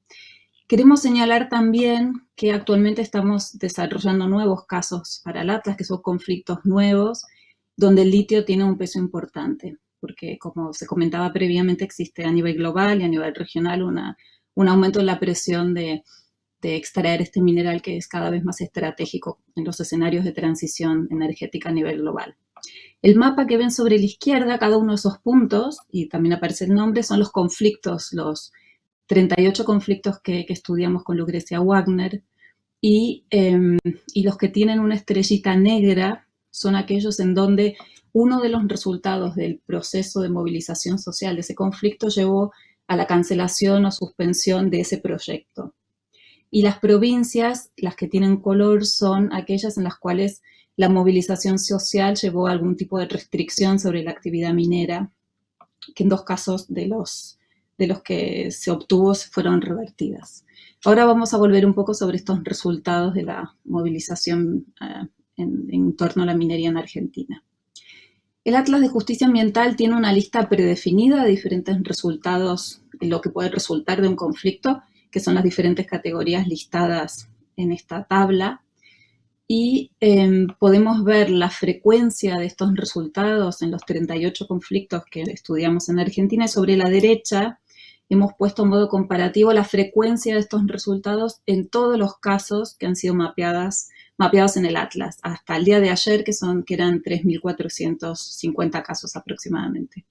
Queremos señalar también que actualmente estamos desarrollando nuevos casos para el Atlas, que son conflictos nuevos, donde el litio tiene un peso importante, porque como se comentaba previamente, existe a nivel global y a nivel regional un aumento en la presión de extraer este mineral que es cada vez más estratégico en los escenarios de transición energética a nivel global. El mapa que ven sobre la izquierda, cada uno de esos puntos, y también aparece el nombre, son los conflictos, los 38 conflictos que estudiamos con Lucrecia Wagner, y los que tienen una estrellita negra son aquellos en donde uno de los resultados del proceso de movilización social de ese conflicto llevó a la cancelación o suspensión de ese proyecto. Y las provincias, las que tienen color, son aquellas en las cuales la movilización social llevó a algún tipo de restricción sobre la actividad minera, que en 2 casos de los que se obtuvo fueron revertidas. Ahora vamos a volver un poco sobre estos resultados de la movilización en torno a la minería en Argentina. El Atlas de Justicia Ambiental tiene una lista predefinida de diferentes resultados, lo que puede resultar de un conflicto, que son las diferentes categorías listadas en esta tabla. Y podemos ver la frecuencia de estos resultados en los 38 conflictos que estudiamos en Argentina. Y sobre la derecha hemos puesto en modo comparativo la frecuencia de estos resultados en todos los casos que han sido mapeados en el Atlas, hasta el día de ayer, que eran 3.450 casos aproximadamente.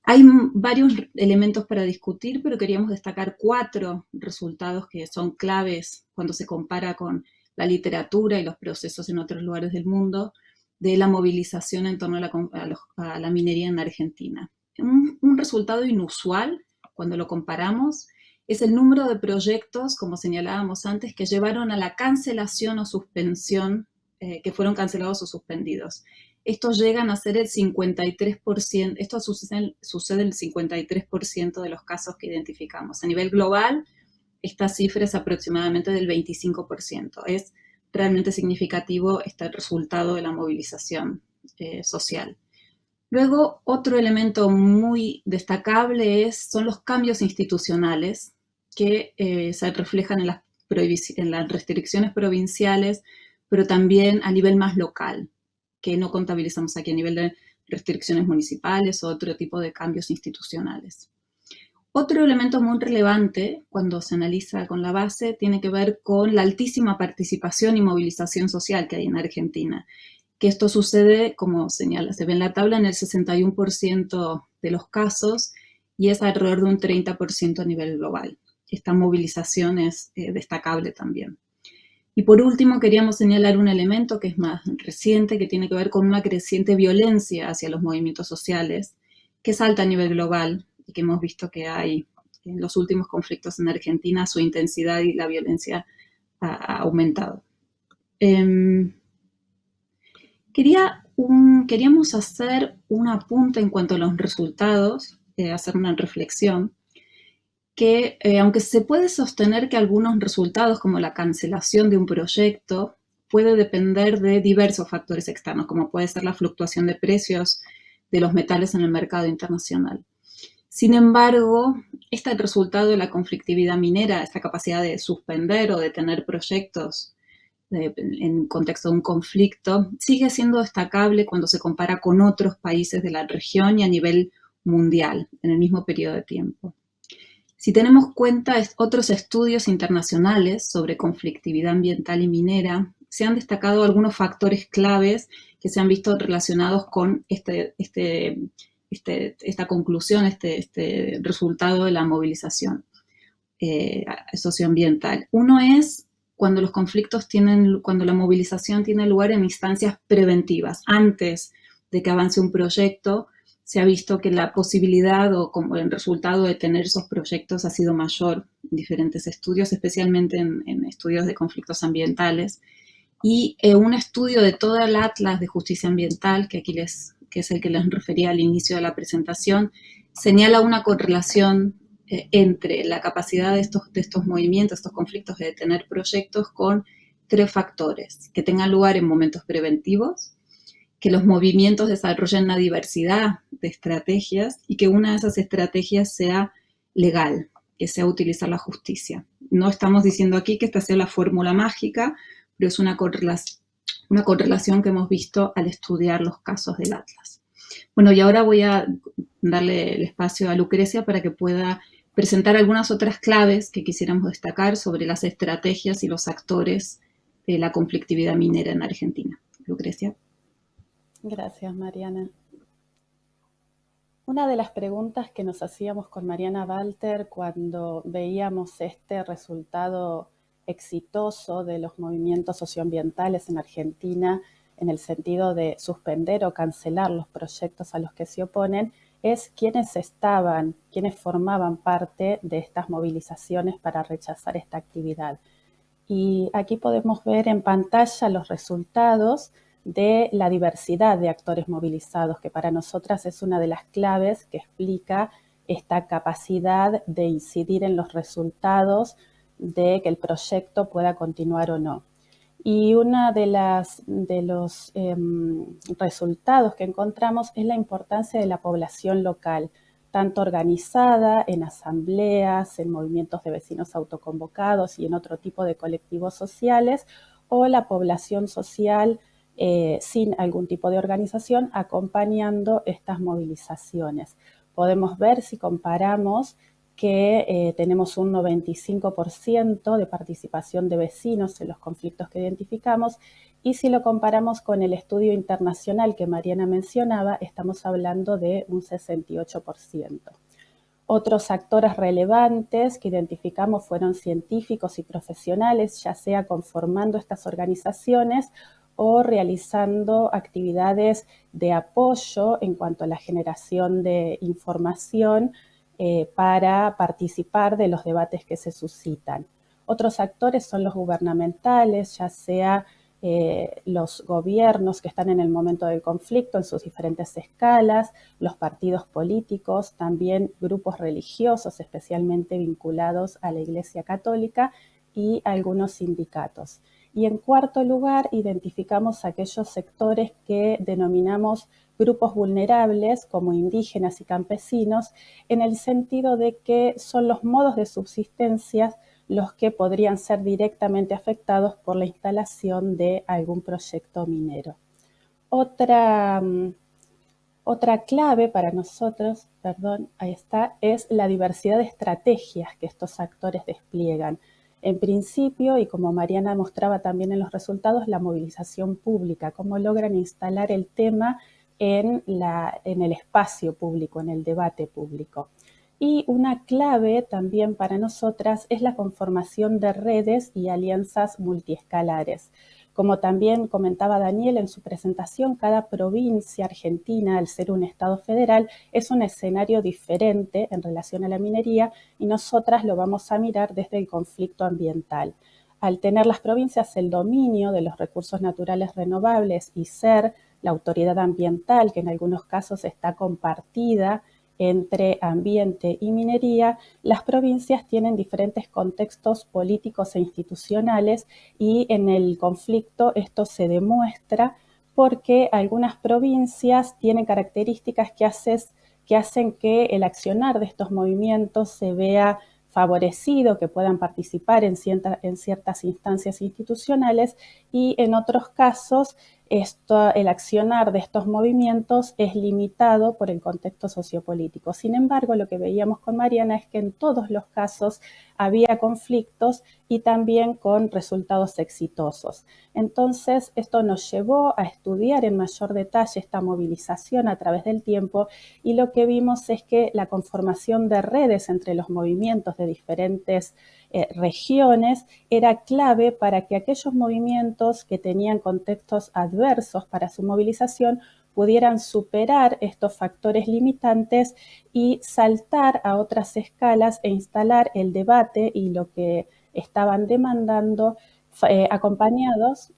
Hay varios elementos para discutir, pero queríamos destacar 4 resultados que son claves cuando se compara con la literatura y los procesos en otros lugares del mundo de la movilización en torno a la minería en Argentina. Un resultado inusual, cuando lo comparamos, es el número de proyectos, como señalábamos antes, que llevaron a la cancelación o suspensión, que fueron cancelados o suspendidos. Estos llegan a ser el 53%, esto sucede el 53% de los casos que identificamos. A nivel global, esta cifra es aproximadamente del 25%. Es realmente significativo este resultado de la movilización social. Luego, otro elemento muy destacable son los cambios institucionales que se reflejan en las restricciones provinciales, pero también a nivel más local, que no contabilizamos aquí a nivel de restricciones municipales o otro tipo de cambios institucionales. Otro elemento muy relevante cuando se analiza con la base tiene que ver con la altísima participación y movilización social que hay en Argentina, que esto sucede, como se ve en la tabla, en el 61% de los casos y es alrededor de un 30% a nivel global. Esta movilización es destacable también. Y por último, queríamos señalar un elemento que es más reciente, que tiene que ver con una creciente violencia hacia los movimientos sociales, que salta a nivel global y que hemos visto que hay en los últimos conflictos en Argentina, su intensidad y la violencia ha aumentado. Queríamos hacer un apunte en cuanto a los resultados, hacer una reflexión, que aunque se puede sostener que algunos resultados, como la cancelación de un proyecto, puede depender de diversos factores externos, como puede ser la fluctuación de precios de los metales en el mercado internacional. Sin embargo, este resultado de la conflictividad minera, esta capacidad de suspender o detener proyectos en contexto de un conflicto, sigue siendo destacable cuando se compara con otros países de la región y a nivel mundial en el mismo periodo de tiempo. Si tenemos en cuenta otros estudios internacionales sobre conflictividad ambiental y minera, se han destacado algunos factores claves que se han visto relacionados con esta conclusión, este resultado de la movilización socioambiental. Uno es cuando cuando la movilización tiene lugar en instancias preventivas. Antes de que avance un proyecto, se ha visto que la posibilidad o como el resultado de tener esos proyectos ha sido mayor en diferentes estudios, especialmente en estudios de conflictos ambientales. Y un estudio de todo el Atlas de Justicia Ambiental, que es el que les refería al inicio de la presentación, señala una correlación entre la capacidad de estos movimientos, estos conflictos de detener proyectos con 3 factores: que tengan lugar en momentos preventivos, que los movimientos desarrollen una diversidad de estrategias y que una de esas estrategias sea legal, que sea utilizar la justicia. No estamos diciendo aquí que esta sea la fórmula mágica, pero es una correlación que hemos visto al estudiar los casos del Atlas. Bueno, y ahora voy a darle el espacio a Lucrecia para que pueda presentar algunas otras claves que quisiéramos destacar sobre las estrategias y los actores de la conflictividad minera en Argentina. Lucrecia. Gracias, Mariana. Una de las preguntas que nos hacíamos con Mariana Walter cuando veíamos este resultado exitoso de los movimientos socioambientales en Argentina en el sentido de suspender o cancelar los proyectos a los que se oponen, es quiénes formaban parte de estas movilizaciones para rechazar esta actividad. Y aquí podemos ver en pantalla los resultados de la diversidad de actores movilizados, que para nosotras es una de las claves que explica esta capacidad de incidir en los resultados de que el proyecto pueda continuar o no. Y uno de los resultados que encontramos es la importancia de la población local, tanto organizada en asambleas, en movimientos de vecinos autoconvocados y en otro tipo de colectivos sociales, o la población social sin algún tipo de organización acompañando estas movilizaciones. Podemos ver, si comparamos, que tenemos un 95% de participación de vecinos en los conflictos que identificamos, y si lo comparamos con el estudio internacional que Mariana mencionaba, estamos hablando de un 68%. Otros actores relevantes que identificamos fueron científicos y profesionales, ya sea conformando estas organizaciones o realizando actividades de apoyo en cuanto a la generación de información para participar de los debates que se suscitan. Otros actores son los gubernamentales, ya sea los gobiernos que están en el momento del conflicto en sus diferentes escalas, los partidos políticos, también grupos religiosos, especialmente vinculados a la Iglesia Católica, y algunos sindicatos. Y en cuarto lugar, identificamos aquellos sectores que denominamos grupos vulnerables, como indígenas y campesinos, en el sentido de que son los modos de subsistencia los que podrían ser directamente afectados por la instalación de algún proyecto minero. Otra clave para nosotros, es la diversidad de estrategias que estos actores despliegan. En principio, y como Mariana mostraba también en los resultados, la movilización pública, cómo logran instalar el tema en el espacio público, en el debate público. Y una clave también para nosotras es la conformación de redes y alianzas multiescalares. Como también comentaba Daniel en su presentación, cada provincia argentina, al ser un estado federal, es un escenario diferente en relación a la minería, y nosotras lo vamos a mirar desde el conflicto ambiental. Al tener las provincias el dominio de los recursos naturales renovables y ser la autoridad ambiental, que en algunos casos está compartida entre ambiente y minería, las provincias tienen diferentes contextos políticos e institucionales, y en el conflicto esto se demuestra porque algunas provincias tienen características que hacen que el accionar de estos movimientos se vea favorecido, que puedan participar en ciertas instancias institucionales, y en otros casos el accionar de estos movimientos es limitado por el contexto sociopolítico. Sin embargo, lo que veíamos con Mariana es que en todos los casos había conflictos y también con resultados exitosos. Entonces, esto nos llevó a estudiar en mayor detalle esta movilización a través del tiempo, y lo que vimos es que la conformación de redes entre los movimientos de diferentes regiones era clave para que aquellos movimientos que tenían contextos adversos para su movilización pudieran superar estos factores limitantes y saltar a otras escalas e instalar el debate y lo que estaban demandando acompañados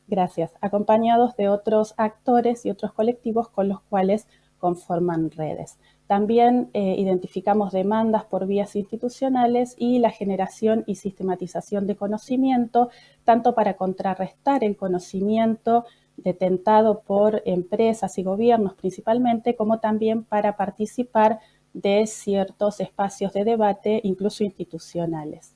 de otros actores y otros colectivos con los cuales conforman redes. También identificamos demandas por vías institucionales y la generación y sistematización de conocimiento, tanto para contrarrestar el conocimiento detentado por empresas y gobiernos principalmente, como también para participar de ciertos espacios de debate, incluso institucionales.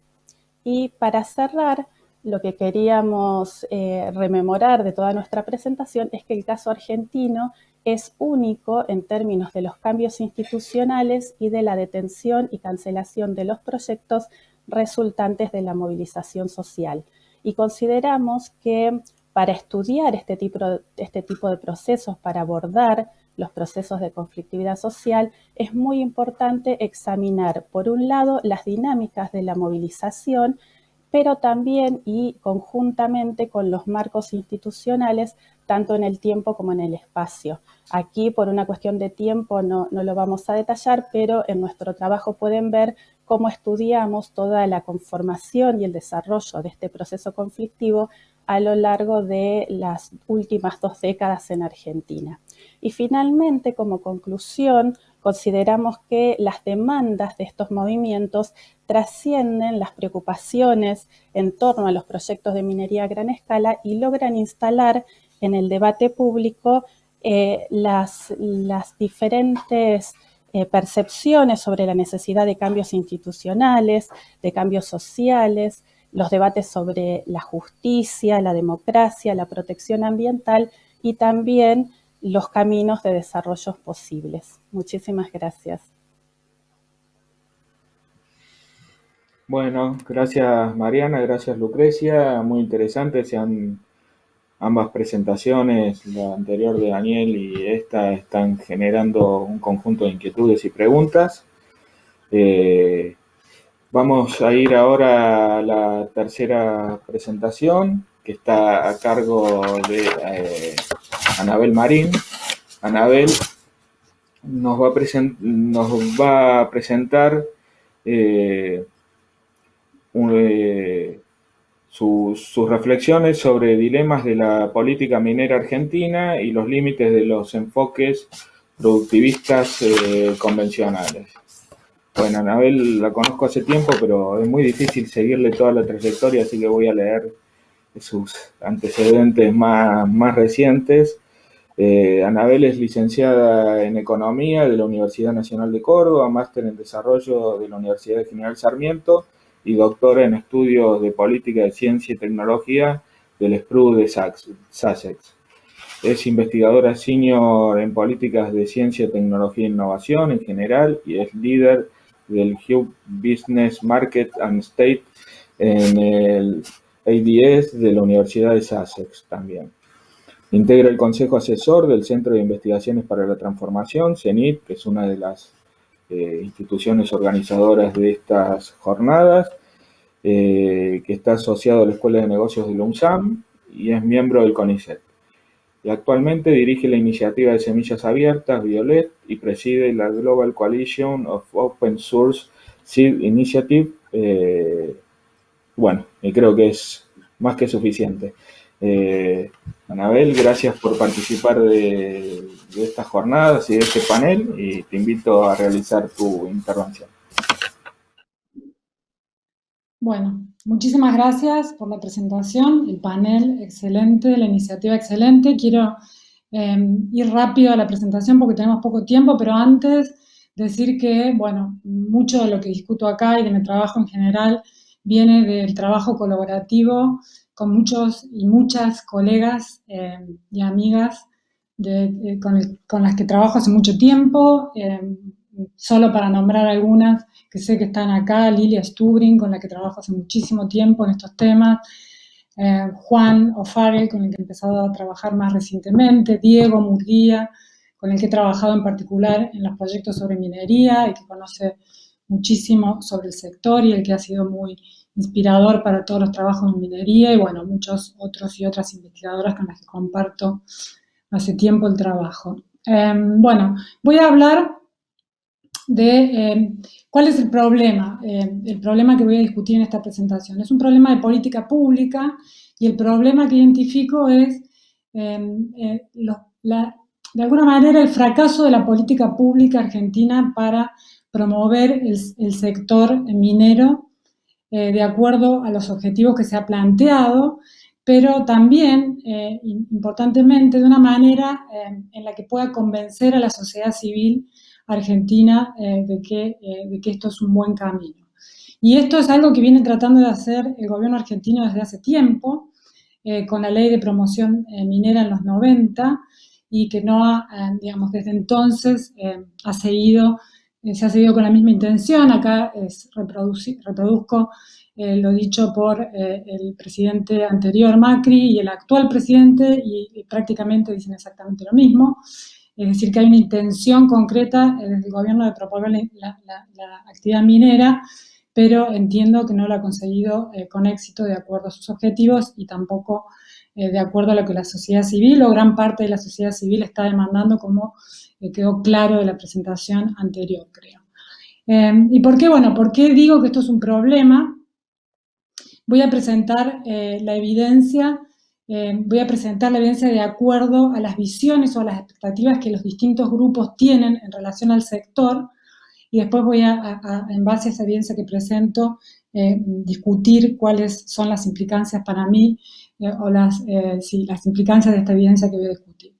Y para cerrar, lo que queríamos rememorar de toda nuestra presentación es que el caso argentino es único en términos de los cambios institucionales y de la detención y cancelación de los proyectos resultantes de la movilización social. Y consideramos que para estudiar este tipo de procesos, para abordar los procesos de conflictividad social, es muy importante examinar, por un lado, las dinámicas de la movilización pero también y conjuntamente con los marcos institucionales, tanto en el tiempo como en el espacio. Aquí, por una cuestión de tiempo, no lo vamos a detallar, pero en nuestro trabajo pueden ver cómo estudiamos toda la conformación y el desarrollo de este proceso conflictivo a lo largo de las últimas 2 décadas en Argentina. Y finalmente, como conclusión, consideramos que las demandas de estos movimientos trascienden las preocupaciones en torno a los proyectos de minería a gran escala y logran instalar en el debate público las diferentes percepciones sobre la necesidad de cambios institucionales, de cambios sociales, los debates sobre la justicia, la democracia, la protección ambiental y también los caminos de desarrollo posibles. Muchísimas gracias. Bueno, gracias Mariana, gracias Lucrecia, muy interesantes, ambas presentaciones, la anterior de Daniel y esta, están generando un conjunto de inquietudes y preguntas. Vamos a ir ahora a la tercera presentación, que está a cargo de Anabel Marín. Anabel nos va a presentar sus reflexiones sobre dilemas de la política minera argentina y los límites de los enfoques productivistas convencionales. Bueno, Anabel la conozco hace tiempo, pero es muy difícil seguirle toda la trayectoria, así que voy a leer sus antecedentes más recientes. Anabel es licenciada en Economía de la Universidad Nacional de Córdoba, máster en Desarrollo de la Universidad General Sarmiento y doctora en Estudios de Política de Ciencia y Tecnología del SPRU de Sussex. Es investigadora senior en políticas de ciencia, tecnología e innovación en general y es líder del Hub Business Market and State en el ADS de la Universidad de Sussex también. Integra el Consejo Asesor del Centro de Investigaciones para la Transformación, CENIT, que es una de las instituciones organizadoras de estas jornadas, que está asociado a la Escuela de Negocios de la UNSAM y es miembro del CONICET. Y actualmente dirige la iniciativa de Semillas Abiertas, Violet, y preside la Global Coalition of Open Source Seed Initiative. Bueno, y creo que es más que suficiente. Anabel, gracias por participar de estas jornadas y de este panel, y te invito a realizar tu intervención. Bueno, muchísimas gracias por la presentación, el panel excelente, la iniciativa excelente. Quiero ir rápido a la presentación porque tenemos poco tiempo, pero antes decir que, bueno, mucho de lo que discuto acá y de mi trabajo en general viene del trabajo colaborativo con muchos y muchas colegas y amigas con las que trabajo hace mucho tiempo. Solo para nombrar algunas que sé que están acá: Lilia Stubrin, con la que trabajo hace muchísimo tiempo en estos temas, Juan O'Farrell, con el que he empezado a trabajar más recientemente, Diego Murguía, con el que he trabajado en particular en los proyectos sobre minería y que conoce muchísimo sobre el sector y el que ha sido muy inspirador para todos los trabajos en minería, y bueno, muchos otros y otras investigadoras con las que comparto hace tiempo el trabajo. Bueno, voy a hablar de cuál es el problema que voy a discutir en esta presentación. Es un problema de política pública y el problema que identifico es, de alguna manera, el fracaso de la política pública argentina para promover el sector minero de acuerdo a los objetivos que se ha planteado, pero también, importantemente, de una manera en la que pueda convencer a la sociedad civil argentina de que esto es un buen camino. Y esto es algo que viene tratando de hacer el gobierno argentino desde hace tiempo, con la ley de promoción minera en los 90, y que no ha, digamos, desde entonces se ha seguido con la misma intención. Acá reproduzco lo dicho por el presidente anterior, Macri, y el actual presidente, y prácticamente dicen exactamente lo mismo. Es decir, que hay una intención concreta desde el gobierno de proponer la actividad minera pero entiendo que no lo ha conseguido con éxito de acuerdo a sus objetivos y tampoco de acuerdo a lo que la sociedad civil o gran parte de la sociedad civil está demandando, como quedó claro de la presentación anterior, creo. ¿Y por qué? Bueno, ¿por qué digo que esto es un problema? Voy a presentar la evidencia de acuerdo a las visiones o a las expectativas que los distintos grupos tienen en relación al sector, y después voy en base a esa evidencia que presento, discutir cuáles son las implicancias para mí o las implicancias de esta evidencia que voy a discutir.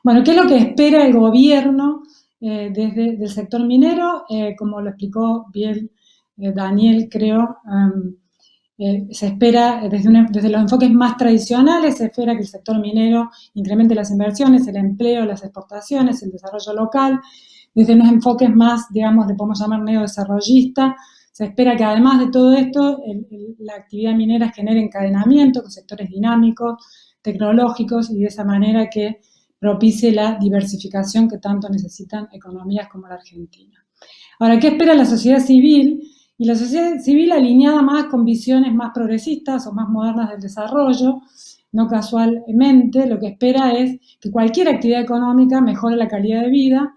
Bueno, ¿qué es lo que espera el gobierno desde el sector minero? Como lo explicó bien Daniel, creo, se espera desde los enfoques más tradicionales, se espera que el sector minero incremente las inversiones, el empleo, las exportaciones, el desarrollo local. Desde unos enfoques más, digamos, le podemos llamar neodesarrollista, se espera que además de todo esto, la actividad minera genere encadenamiento con sectores dinámicos, tecnológicos, y de esa manera que propicie la diversificación que tanto necesitan economías como la Argentina. Ahora, ¿qué espera la sociedad civil? Y la sociedad civil, alineada más con visiones más progresistas o más modernas del desarrollo, no casualmente, lo que espera es que cualquier actividad económica mejore la calidad de vida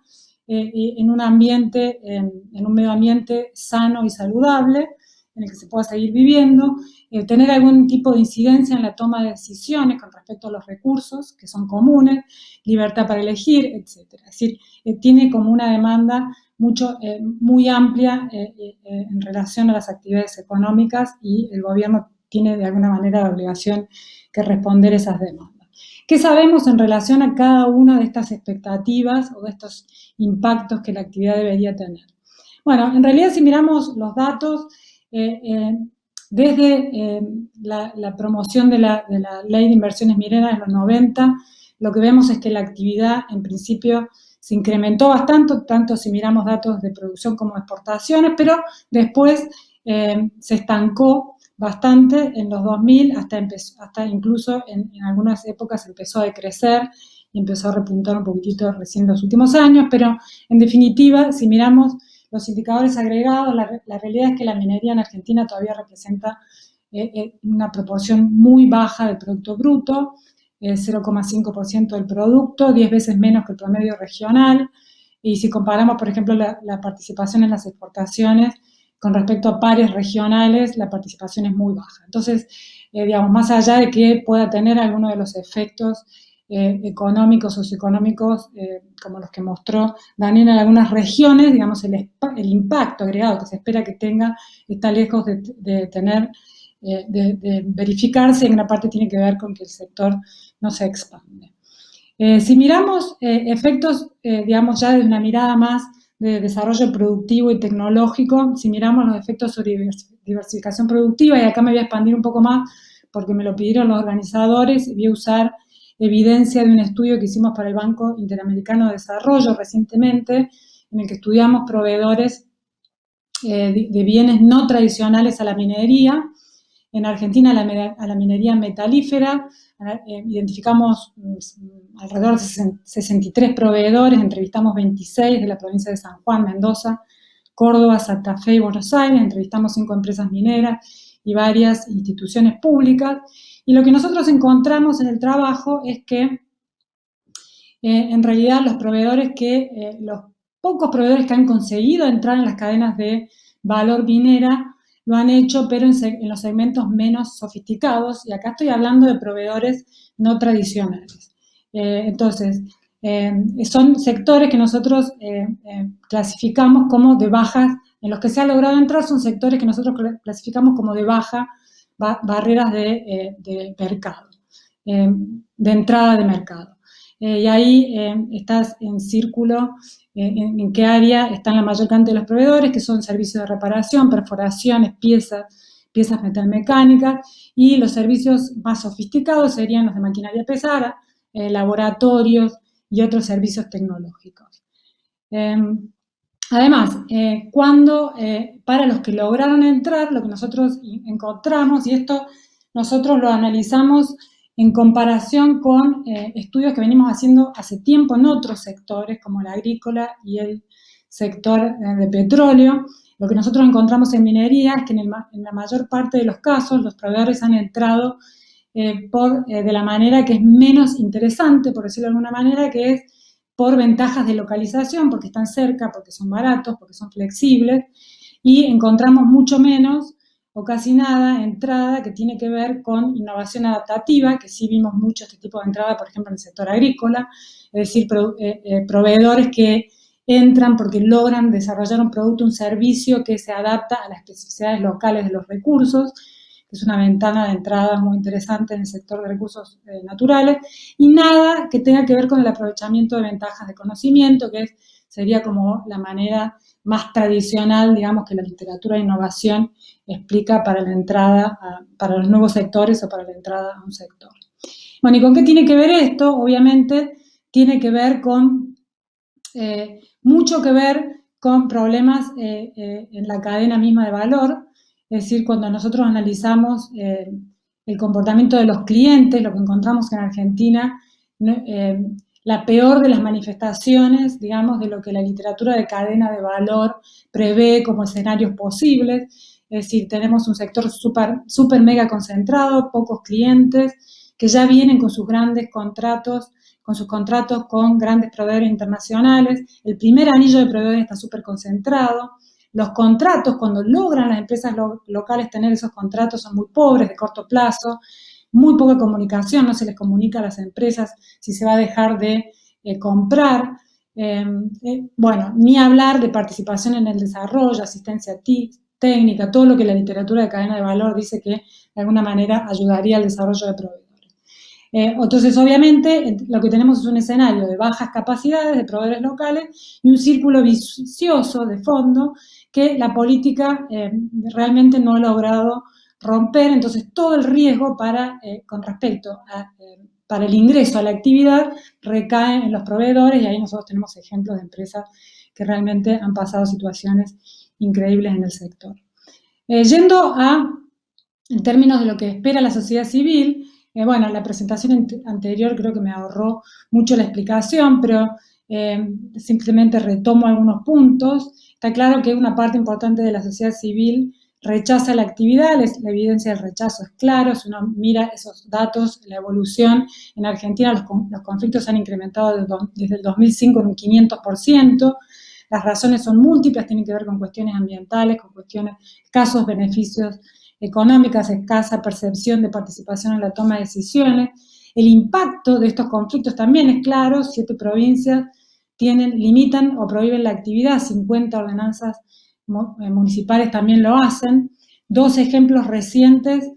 en un medio ambiente sano y saludable, en el que se pueda seguir viviendo, tener algún tipo de incidencia en la toma de decisiones con respecto a los recursos que son comunes, libertad para elegir, etc. Es decir, tiene como una demanda muy amplia en relación a las actividades económicas, y el gobierno tiene de alguna manera la obligación de responder esas demandas. ¿Qué sabemos en relación a cada una de estas expectativas o de estos impactos que la actividad debería tener? Bueno, en realidad, si miramos los datos, desde la promoción de la Ley de Inversiones Mineras en los 90, lo que vemos es que la actividad, en principio, se incrementó bastante, tanto si miramos datos de producción como de exportaciones, pero después se estancó bastante en los 2000, hasta incluso en algunas épocas empezó a decrecer y empezó a repuntar un poquitito recién en los últimos años, pero en definitiva, si miramos los indicadores agregados, la realidad es que la minería en Argentina todavía representa una proporción muy baja del Producto Bruto, 0,5% del producto, 10 veces menos que el promedio regional, y si comparamos, por ejemplo, la participación en las exportaciones con respecto a pares regionales, la participación es muy baja. Entonces, digamos, más allá de que pueda tener alguno de los efectos económicos, socioeconómicos, como los que mostró Daniel en algunas regiones, digamos, el impacto agregado que se espera que tenga está lejos de tener, de verificarse, y en una parte tiene que ver con que el sector no se expande. Si miramos efectos, digamos, ya desde una mirada más de desarrollo productivo y tecnológico, si miramos los efectos sobre diversificación productiva, y acá me voy a expandir un poco más porque me lo pidieron los organizadores, y voy a usar evidencia de un estudio que hicimos para el Banco Interamericano de Desarrollo recientemente, en el que estudiamos proveedores de bienes no tradicionales a la minería. En Argentina, a la minería metalífera, identificamos alrededor de 63 proveedores, entrevistamos 26 de la provincia de San Juan, Mendoza, Córdoba, Santa Fe y Buenos Aires, entrevistamos 5 empresas mineras y varias instituciones públicas, y lo que nosotros encontramos en el trabajo es que en realidad los pocos proveedores que han conseguido entrar en las cadenas de valor minera lo han hecho, pero en los segmentos menos sofisticados, y acá estoy hablando de proveedores no tradicionales. Entonces, son sectores que nosotros clasificamos como de bajas, en los que se ha logrado entrar, son sectores que nosotros clasificamos como de baja barreras de mercado, de entrada de mercado. Y ahí estás en círculo, en qué área están la mayor cantidad de los proveedores, que son servicios de reparación, perforaciones, piezas metalmecánicas, y los servicios más sofisticados serían los de maquinaria pesada, laboratorios y otros servicios tecnológicos. Además, para los que lograron entrar, lo que nosotros encontramos, y esto nosotros lo analizamos en comparación con estudios que venimos haciendo hace tiempo en otros sectores, como el agrícola y el sector de petróleo, lo que nosotros encontramos en minería es que en la mayor parte de los casos los proveedores han entrado de la manera que es menos interesante, por decirlo de alguna manera, que es por ventajas de localización, porque están cerca, porque son baratos, porque son flexibles, y encontramos mucho menos o casi nada entrada que tiene que ver con innovación adaptativa, que sí vimos mucho este tipo de entrada, por ejemplo, en el sector agrícola, es decir, proveedores que entran porque logran desarrollar un producto, un servicio que se adapta a las especificidades locales de los recursos, que es una ventana de entrada muy interesante en el sector de recursos naturales, y nada que tenga que ver con el aprovechamiento de ventajas de conocimiento, que sería como la manera más tradicional, digamos, que la literatura de innovación explica para la entrada, para los nuevos sectores o para la entrada a un sector. Bueno, ¿y con qué tiene que ver esto? Obviamente tiene que ver con, mucho que ver con problemas en la cadena misma de valor, es decir, cuando nosotros analizamos el comportamiento de los clientes, lo que encontramos en Argentina, la peor de las manifestaciones, digamos, de lo que la literatura de cadena de valor prevé como escenarios posibles. Es decir, tenemos un sector súper mega concentrado, pocos clientes, que ya vienen con sus grandes contratos, con sus contratos con grandes proveedores internacionales. El primer anillo de proveedores está súper concentrado. Los contratos, cuando logran las empresas locales tener esos contratos, son muy pobres, de corto plazo, muy poca comunicación, no se les comunica a las empresas si se va a dejar de comprar. Bueno, ni hablar de participación en el desarrollo, asistencia técnica, todo lo que la literatura de cadena de valor dice que de alguna manera ayudaría al desarrollo de proveedores. Entonces, obviamente, lo que tenemos es un escenario de bajas capacidades de proveedores locales y un círculo vicioso de fondo que la política realmente no ha logrado romper. Entonces, todo el riesgo con respecto para el ingreso a la actividad recae en los proveedores, y ahí nosotros tenemos ejemplos de empresas que realmente han pasado situaciones increíbles en el sector. Yendo en términos de lo que espera la sociedad civil, bueno, la presentación anterior creo que me ahorró mucho la explicación, pero simplemente retomo algunos puntos. Está claro que una parte importante de la sociedad civil rechaza la actividad, la evidencia del rechazo es claro, si uno mira esos datos, la evolución en Argentina, los conflictos se han incrementado desde el 2005 en un 500%, las razones son múltiples, tienen que ver con cuestiones ambientales, con cuestiones, escasos beneficios económicas, escasa percepción de participación en la toma de decisiones. El impacto de estos conflictos también es claro, 7 provincias limitan o prohíben la actividad, 50 ordenanzas municipales también lo hacen. 2 ejemplos recientes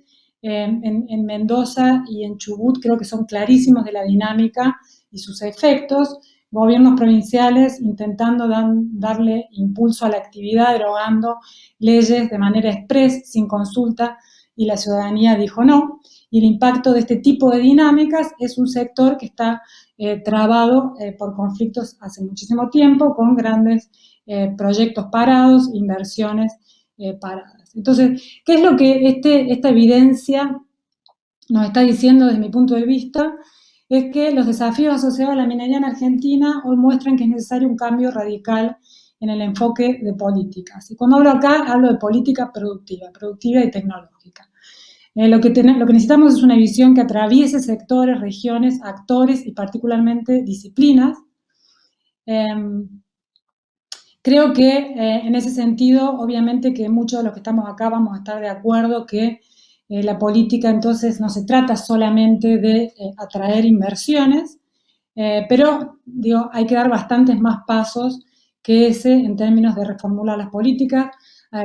en Mendoza y en Chubut creo que son clarísimos de la dinámica y sus efectos. Gobiernos provinciales intentando darle impulso a la actividad, derogando leyes de manera express, sin consulta, y la ciudadanía dijo no. Y el impacto de este tipo de dinámicas es un sector que está trabado por conflictos hace muchísimo tiempo, con grandes proyectos parados, inversiones paradas. Entonces, ¿qué es lo que esta evidencia nos está diciendo desde mi punto de vista? Es que los desafíos asociados a la minería en Argentina hoy muestran que es necesario un cambio radical en el enfoque de políticas. Y cuando hablo acá, hablo de política productiva y tecnológica. Lo que necesitamos es una visión que atraviese sectores, regiones, actores y particularmente disciplinas. Creo que en ese sentido, obviamente que muchos de los que estamos acá vamos a estar de acuerdo que la política entonces no se trata solamente de atraer inversiones, pero digo, hay que dar bastantes más pasos que ese en términos de reformular las políticas.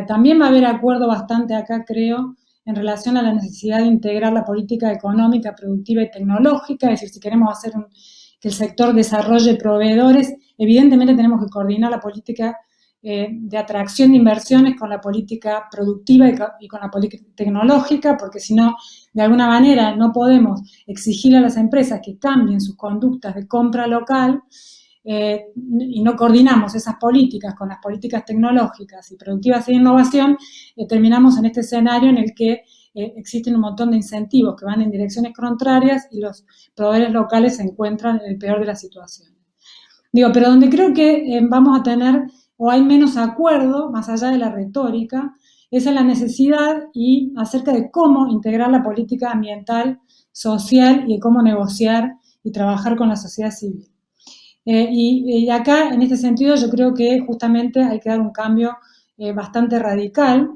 También va a haber acuerdo bastante acá, creo, en relación a la necesidad de integrar la política económica, productiva y tecnológica, es decir, si queremos hacer que el sector desarrolle proveedores, evidentemente tenemos que coordinar la política de atracción de inversiones con la política productiva y con la política tecnológica, porque si no, de alguna manera no podemos exigir a las empresas que cambien sus conductas de compra local y no coordinamos esas políticas con las políticas tecnológicas y productivas e innovación, terminamos en este escenario en el que existen un montón de incentivos que van en direcciones contrarias y los proveedores locales se encuentran en el peor de las situaciones. Digo, pero donde creo que vamos a tener o hay menos acuerdo, más allá de la retórica, es en la necesidad y acerca de cómo integrar la política ambiental, social y de cómo negociar y trabajar con la sociedad civil. Y acá, en este sentido, yo creo que justamente hay que dar un cambio bastante radical.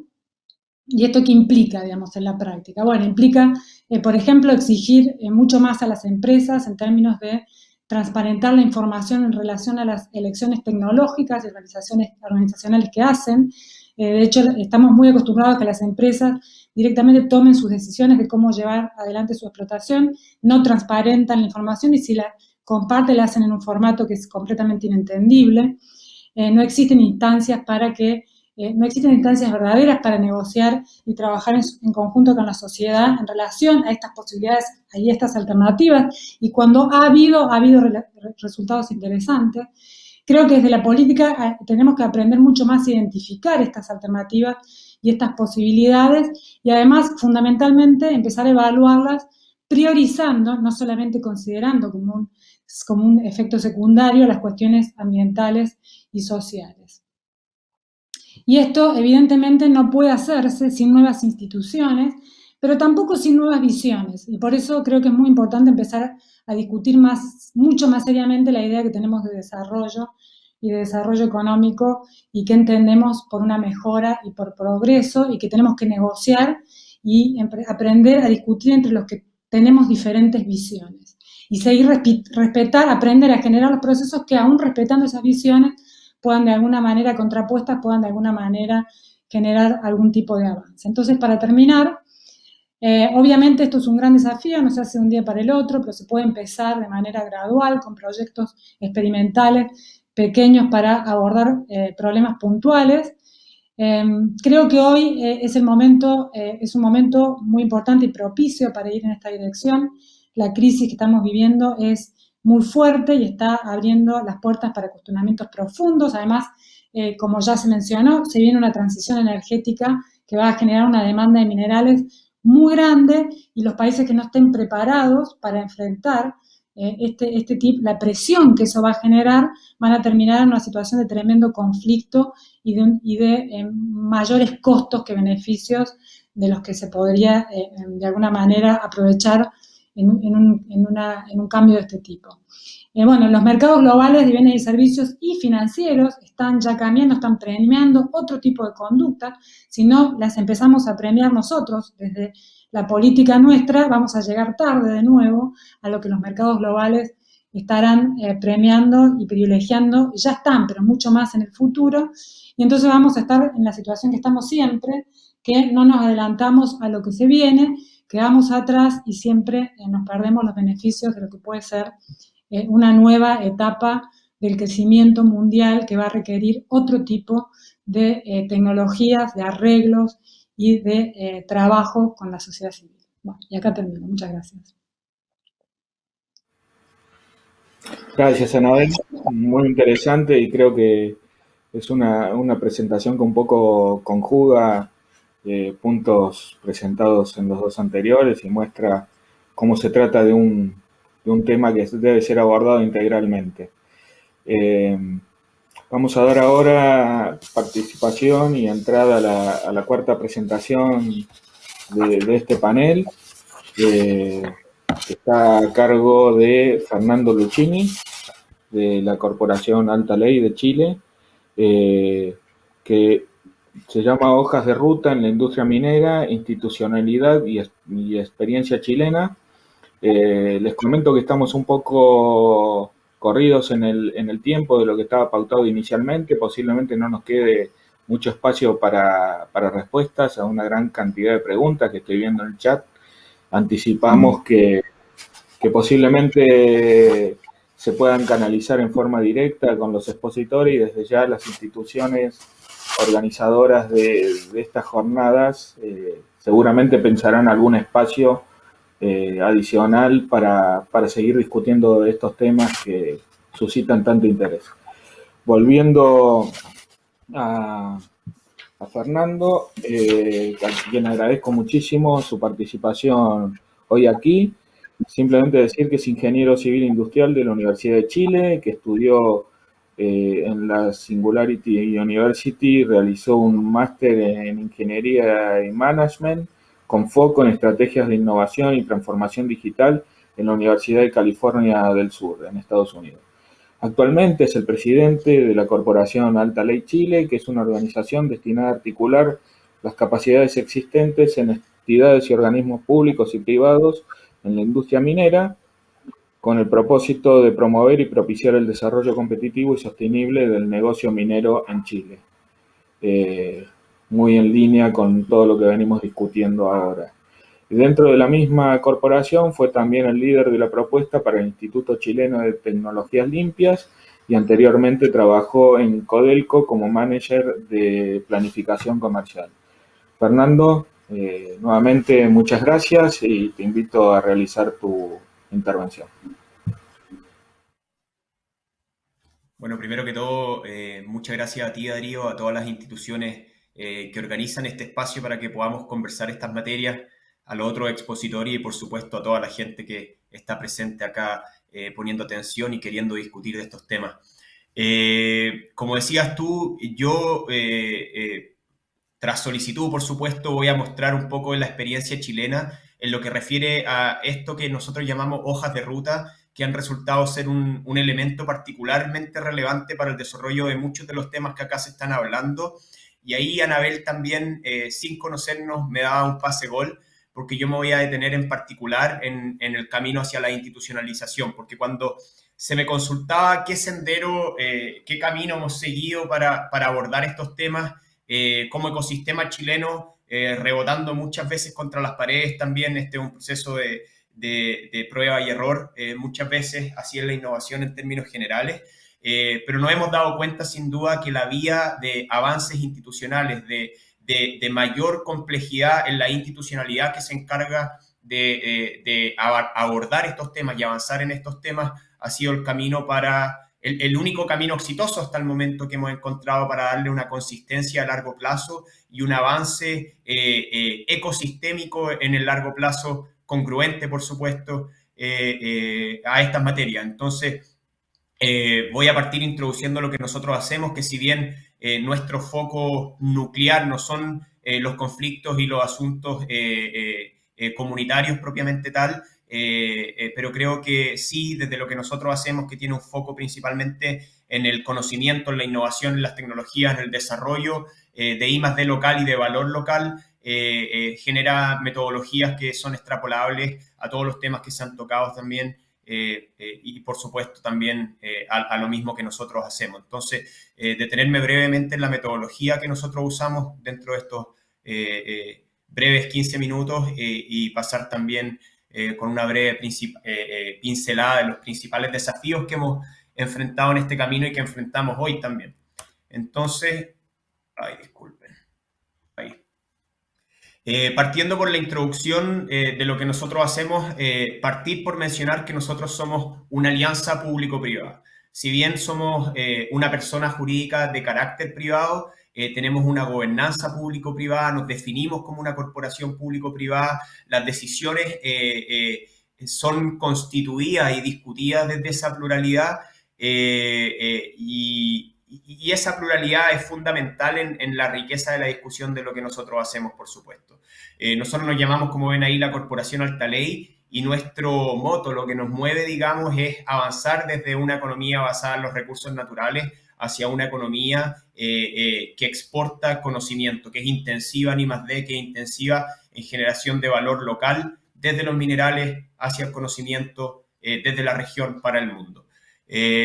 ¿Y esto qué implica, digamos, en la práctica? Bueno, implica, por ejemplo, exigir mucho más a las empresas en términos de transparentar la información en relación a las elecciones tecnológicas y organizacionales que hacen. De hecho, estamos muy acostumbrados a que las empresas directamente tomen sus decisiones de cómo llevar adelante su explotación, no transparentan la información y si la comparten la hacen en un formato que es completamente inentendible. No existen instancias no existen instancias verdaderas para negociar y trabajar en conjunto con la sociedad en relación a estas posibilidades y estas alternativas. Y cuando ha habido resultados interesantes, creo que desde la política tenemos que aprender mucho más a identificar estas alternativas y estas posibilidades y además, fundamentalmente, empezar a evaluarlas priorizando, no solamente considerando como un efecto secundario las cuestiones ambientales y sociales. Y esto, evidentemente, no puede hacerse sin nuevas instituciones, pero tampoco sin nuevas visiones. Y por eso creo que es muy importante empezar a discutir mucho más seriamente la idea que tenemos de desarrollo y de desarrollo económico y que entendemos por una mejora y por progreso y que tenemos que negociar y aprender a discutir entre los que tenemos diferentes visiones. Y seguir aprender a generar los procesos que, aún respetando esas visiones, puedan de alguna manera contrapuestas, puedan de alguna manera generar algún tipo de avance. Entonces, para terminar, obviamente esto es un gran desafío, no se hace de un día para el otro, pero se puede empezar de manera gradual, con proyectos experimentales pequeños para abordar problemas puntuales. Creo que hoy es un momento muy importante y propicio para ir en esta dirección. La crisis que estamos viviendo es muy fuerte y está abriendo las puertas para cuestionamientos profundos. Además, como ya se mencionó, se viene una transición energética que va a generar una demanda de minerales muy grande y los países que no estén preparados para enfrentar la presión que eso va a generar, van a terminar en una situación de tremendo conflicto y de mayores costos que beneficios de los que se podría de alguna manera aprovechar en un cambio de este tipo. Bueno, los mercados globales de bienes y servicios y financieros están ya cambiando, están premiando otro tipo de conducta. Si no las empezamos a premiar nosotros desde la política nuestra, vamos a llegar tarde de nuevo a lo que los mercados globales estarán premiando y privilegiando, ya están, pero mucho más en el futuro, y entonces vamos a estar en la situación que estamos siempre, que no nos adelantamos a lo que se viene, quedamos atrás y siempre nos perdemos los beneficios de lo que puede ser una nueva etapa del crecimiento mundial que va a requerir otro tipo de tecnologías, de arreglos y de trabajo con la sociedad civil. Bueno, y acá termino. Muchas gracias. Gracias, Anabel. Muy interesante y creo que es una presentación que un poco conjuga puntos presentados en los dos anteriores y muestra cómo se trata de un tema que debe ser abordado integralmente. Vamos a dar ahora participación y entrada a la cuarta presentación de este panel, que está a cargo de Fernando Luchini, de la Corporación Alta Ley de Chile, que se llama Hojas de Ruta en la Industria Minera, Institucionalidad y Experiencia Chilena. Les comento que estamos un poco corridos en el tiempo de lo que estaba pautado inicialmente. Posiblemente no nos quede mucho espacio para respuestas a una gran cantidad de preguntas que estoy viendo en el chat. Anticipamos que posiblemente se puedan canalizar en forma directa con los expositores y desde ya las instituciones organizadoras de estas jornadas seguramente pensarán algún espacio adicional para seguir discutiendo estos temas que suscitan tanto interés. Volviendo a Fernando, a quien agradezco muchísimo su participación hoy aquí. Simplemente decir que es ingeniero civil industrial de la Universidad de Chile, que estudió en la Singularity University realizó un máster en Ingeniería y Management con foco en estrategias de innovación y transformación digital en la Universidad de California del Sur, en Estados Unidos. Actualmente es el presidente de la Corporación Alta Ley Chile, que es una organización destinada a articular las capacidades existentes en entidades y organismos públicos y privados en la industria minera, con el propósito de promover y propiciar el desarrollo competitivo y sostenible del negocio minero en Chile. Muy en línea con todo lo que venimos discutiendo ahora. Y dentro de la misma corporación fue también el líder de la propuesta para el Instituto Chileno de Tecnologías Limpias y anteriormente trabajó en Codelco como manager de planificación comercial. Fernando, nuevamente muchas gracias y te invito a realizar tu intervención. Bueno, primero que todo, muchas gracias a ti, Darío, a todas las instituciones que organizan este espacio para que podamos conversar estas materias, a los otros expositores y, por supuesto, a toda la gente que está presente acá poniendo atención y queriendo discutir de estos temas. Como decías tú, yo, tras solicitud, por supuesto, voy a mostrar un poco de la experiencia chilena en lo que refiere a esto que nosotros llamamos hojas de ruta, que han resultado ser un elemento particularmente relevante para el desarrollo de muchos de los temas que acá se están hablando. Y ahí Anabel también, sin conocernos, me daba un pase-gol, porque yo me voy a detener en particular en el camino hacia la institucionalización, porque cuando se me consultaba qué sendero, qué camino hemos seguido para abordar estos temas, como ecosistema chileno, rebotando muchas veces contra las paredes también, este es un proceso de prueba y error, muchas veces así es la innovación en términos generales, pero nos hemos dado cuenta sin duda que la vía de avances institucionales, de mayor complejidad en la institucionalidad que se encarga de abordar estos temas y avanzar en estos temas, ha sido el camino para, el único camino exitoso hasta el momento que hemos encontrado para darle una consistencia a largo plazo y un avance ecosistémico en el largo plazo, congruente, por supuesto, a estas materias. Entonces, voy a partir introduciendo lo que nosotros hacemos, que si bien nuestro foco nuclear no son los conflictos y los asuntos comunitarios propiamente tal, pero creo que sí, desde lo que nosotros hacemos, que tiene un foco principalmente en el conocimiento, en la innovación, en las tecnologías, en el desarrollo de I+D local y de valor local, genera metodologías que son extrapolables a todos los temas que se han tocado también, y por supuesto también a lo mismo que nosotros hacemos. Entonces, detenerme brevemente en la metodología que nosotros usamos dentro de estos breves 15 minutos y pasar también con una breve pincelada de los principales desafíos que hemos enfrentado en este camino y que enfrentamos hoy también. Entonces, disculpen. Ahí. Partiendo por la introducción de lo que nosotros hacemos, partir por mencionar que nosotros somos una alianza público-privada. Si bien somos una persona jurídica de carácter privado, tenemos una gobernanza público-privada, nos definimos como una corporación público-privada, las decisiones son constituidas y discutidas desde esa pluralidad, y esa pluralidad es fundamental en la riqueza de la discusión de lo que nosotros hacemos, por supuesto. Nosotros nos llamamos, como ven ahí, la Corporación Alta Ley, y nuestro moto, lo que nos mueve, digamos, es avanzar desde una economía basada en los recursos naturales hacia una economía que exporta conocimiento, que es intensiva en I+D, que es intensiva en generación de valor local, desde los minerales hacia el conocimiento, desde la región para el mundo.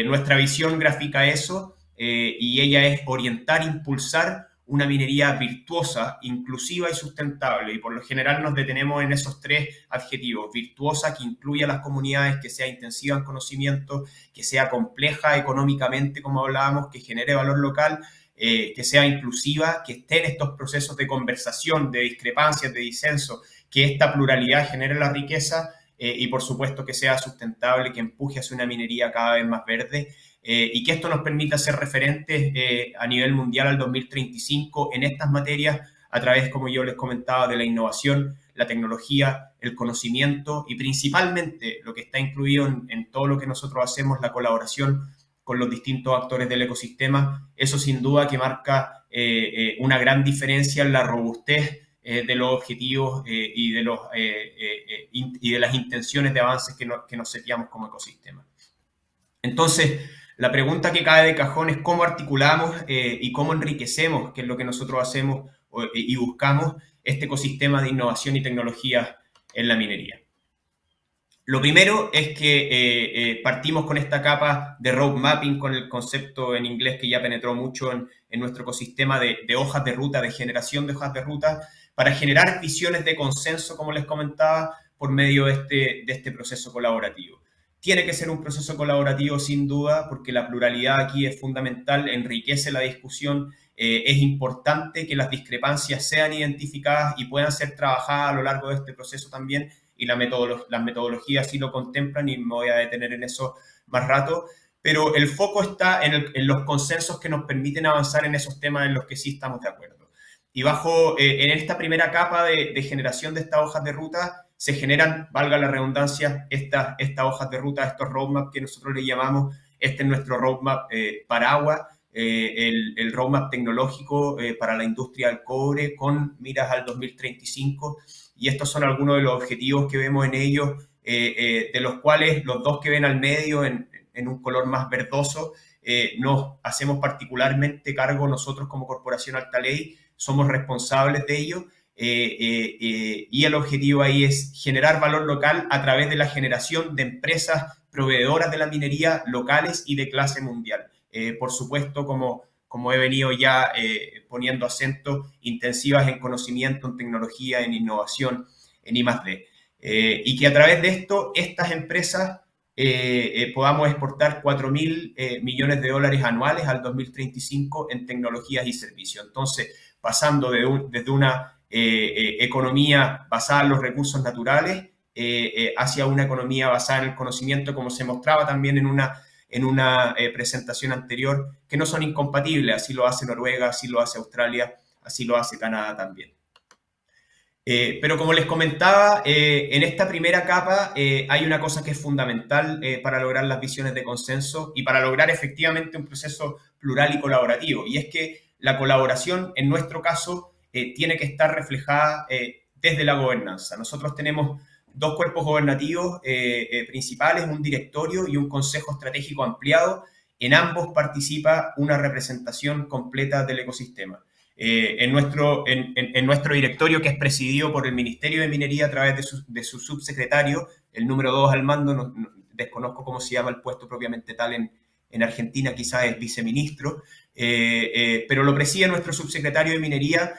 Nuestra visión grafica eso, y ella es orientar, impulsar una minería virtuosa, inclusiva y sustentable, y por lo general nos detenemos en esos tres adjetivos: virtuosa, que incluya a las comunidades, que sea intensiva en conocimiento, que sea compleja económicamente, como hablábamos, que genere valor local, que sea inclusiva, que esté en estos procesos de conversación, de discrepancias, de disenso, que esta pluralidad genere la riqueza, y por supuesto que sea sustentable, que empuje hacia una minería cada vez más verde, y que esto nos permita ser referentes a nivel mundial al 2035 en estas materias a través, como yo les comentaba, de la innovación, la tecnología, el conocimiento y principalmente lo que está incluido en todo lo que nosotros hacemos, la colaboración los distintos actores del ecosistema. Eso sin duda que marca una gran diferencia en la robustez de los objetivos y de las intenciones de avances que nos seteamos como ecosistema. Entonces, la pregunta que cae de cajón es cómo articulamos y cómo enriquecemos, que es lo que nosotros hacemos y buscamos, este ecosistema de innovación y tecnología en la minería. Lo primero es que partimos con esta capa de road mapping, con el concepto en inglés que ya penetró mucho en nuestro ecosistema de hojas de ruta, de generación de hojas de ruta, para generar visiones de consenso, como les comentaba, por medio de este proceso colaborativo. Tiene que ser un proceso colaborativo sin duda, porque la pluralidad aquí es fundamental, enriquece la discusión, es importante que las discrepancias sean identificadas y puedan ser trabajadas a lo largo de este proceso también, y las metodologías sí lo contemplan y me voy a detener en eso más rato, pero el foco está en los consensos que nos permiten avanzar en esos temas en los que sí estamos de acuerdo. Y en esta primera capa de generación de estas hojas de ruta se generan, valga la redundancia, estas hojas de ruta, estos roadmaps que nosotros le llamamos. Este es nuestro roadmap paraguas, el roadmap tecnológico para la industria del cobre con miras al 2035, y estos son algunos de los objetivos que vemos en ellos, de los cuales los dos que ven al medio en un color más verdoso, nos hacemos particularmente cargo nosotros como Corporación Altaley, somos responsables de ello, y el objetivo ahí es generar valor local a través de la generación de empresas proveedoras de la minería locales y de clase mundial. Por supuesto, como he venido ya poniendo acento, intensivas en conocimiento, en tecnología, en innovación, en I+D. Y que a través de esto, estas empresas podamos exportar 4.000 millones de dólares anuales al 2035 en tecnologías y servicios. Entonces, pasando desde una economía basada en los recursos naturales hacia una economía basada en el conocimiento, como se mostraba también en una presentación anterior, que no son incompatibles. Así lo hace Noruega, así lo hace Australia, así lo hace Canadá también. Pero como les comentaba, en esta primera capa hay una cosa que es fundamental para lograr las visiones de consenso y para lograr efectivamente un proceso plural y colaborativo, y es que la colaboración, en nuestro caso, tiene que estar reflejada desde la gobernanza. Nosotros tenemos dos cuerpos gobernativos principales, un directorio y un consejo estratégico ampliado. En ambos participa una representación completa del ecosistema. En nuestro directorio, que es presidido por el Ministerio de Minería a través de su subsecretario, el número 2 al mando, desconozco cómo se llama el puesto propiamente tal en Argentina, quizás es viceministro, pero lo preside nuestro subsecretario de Minería,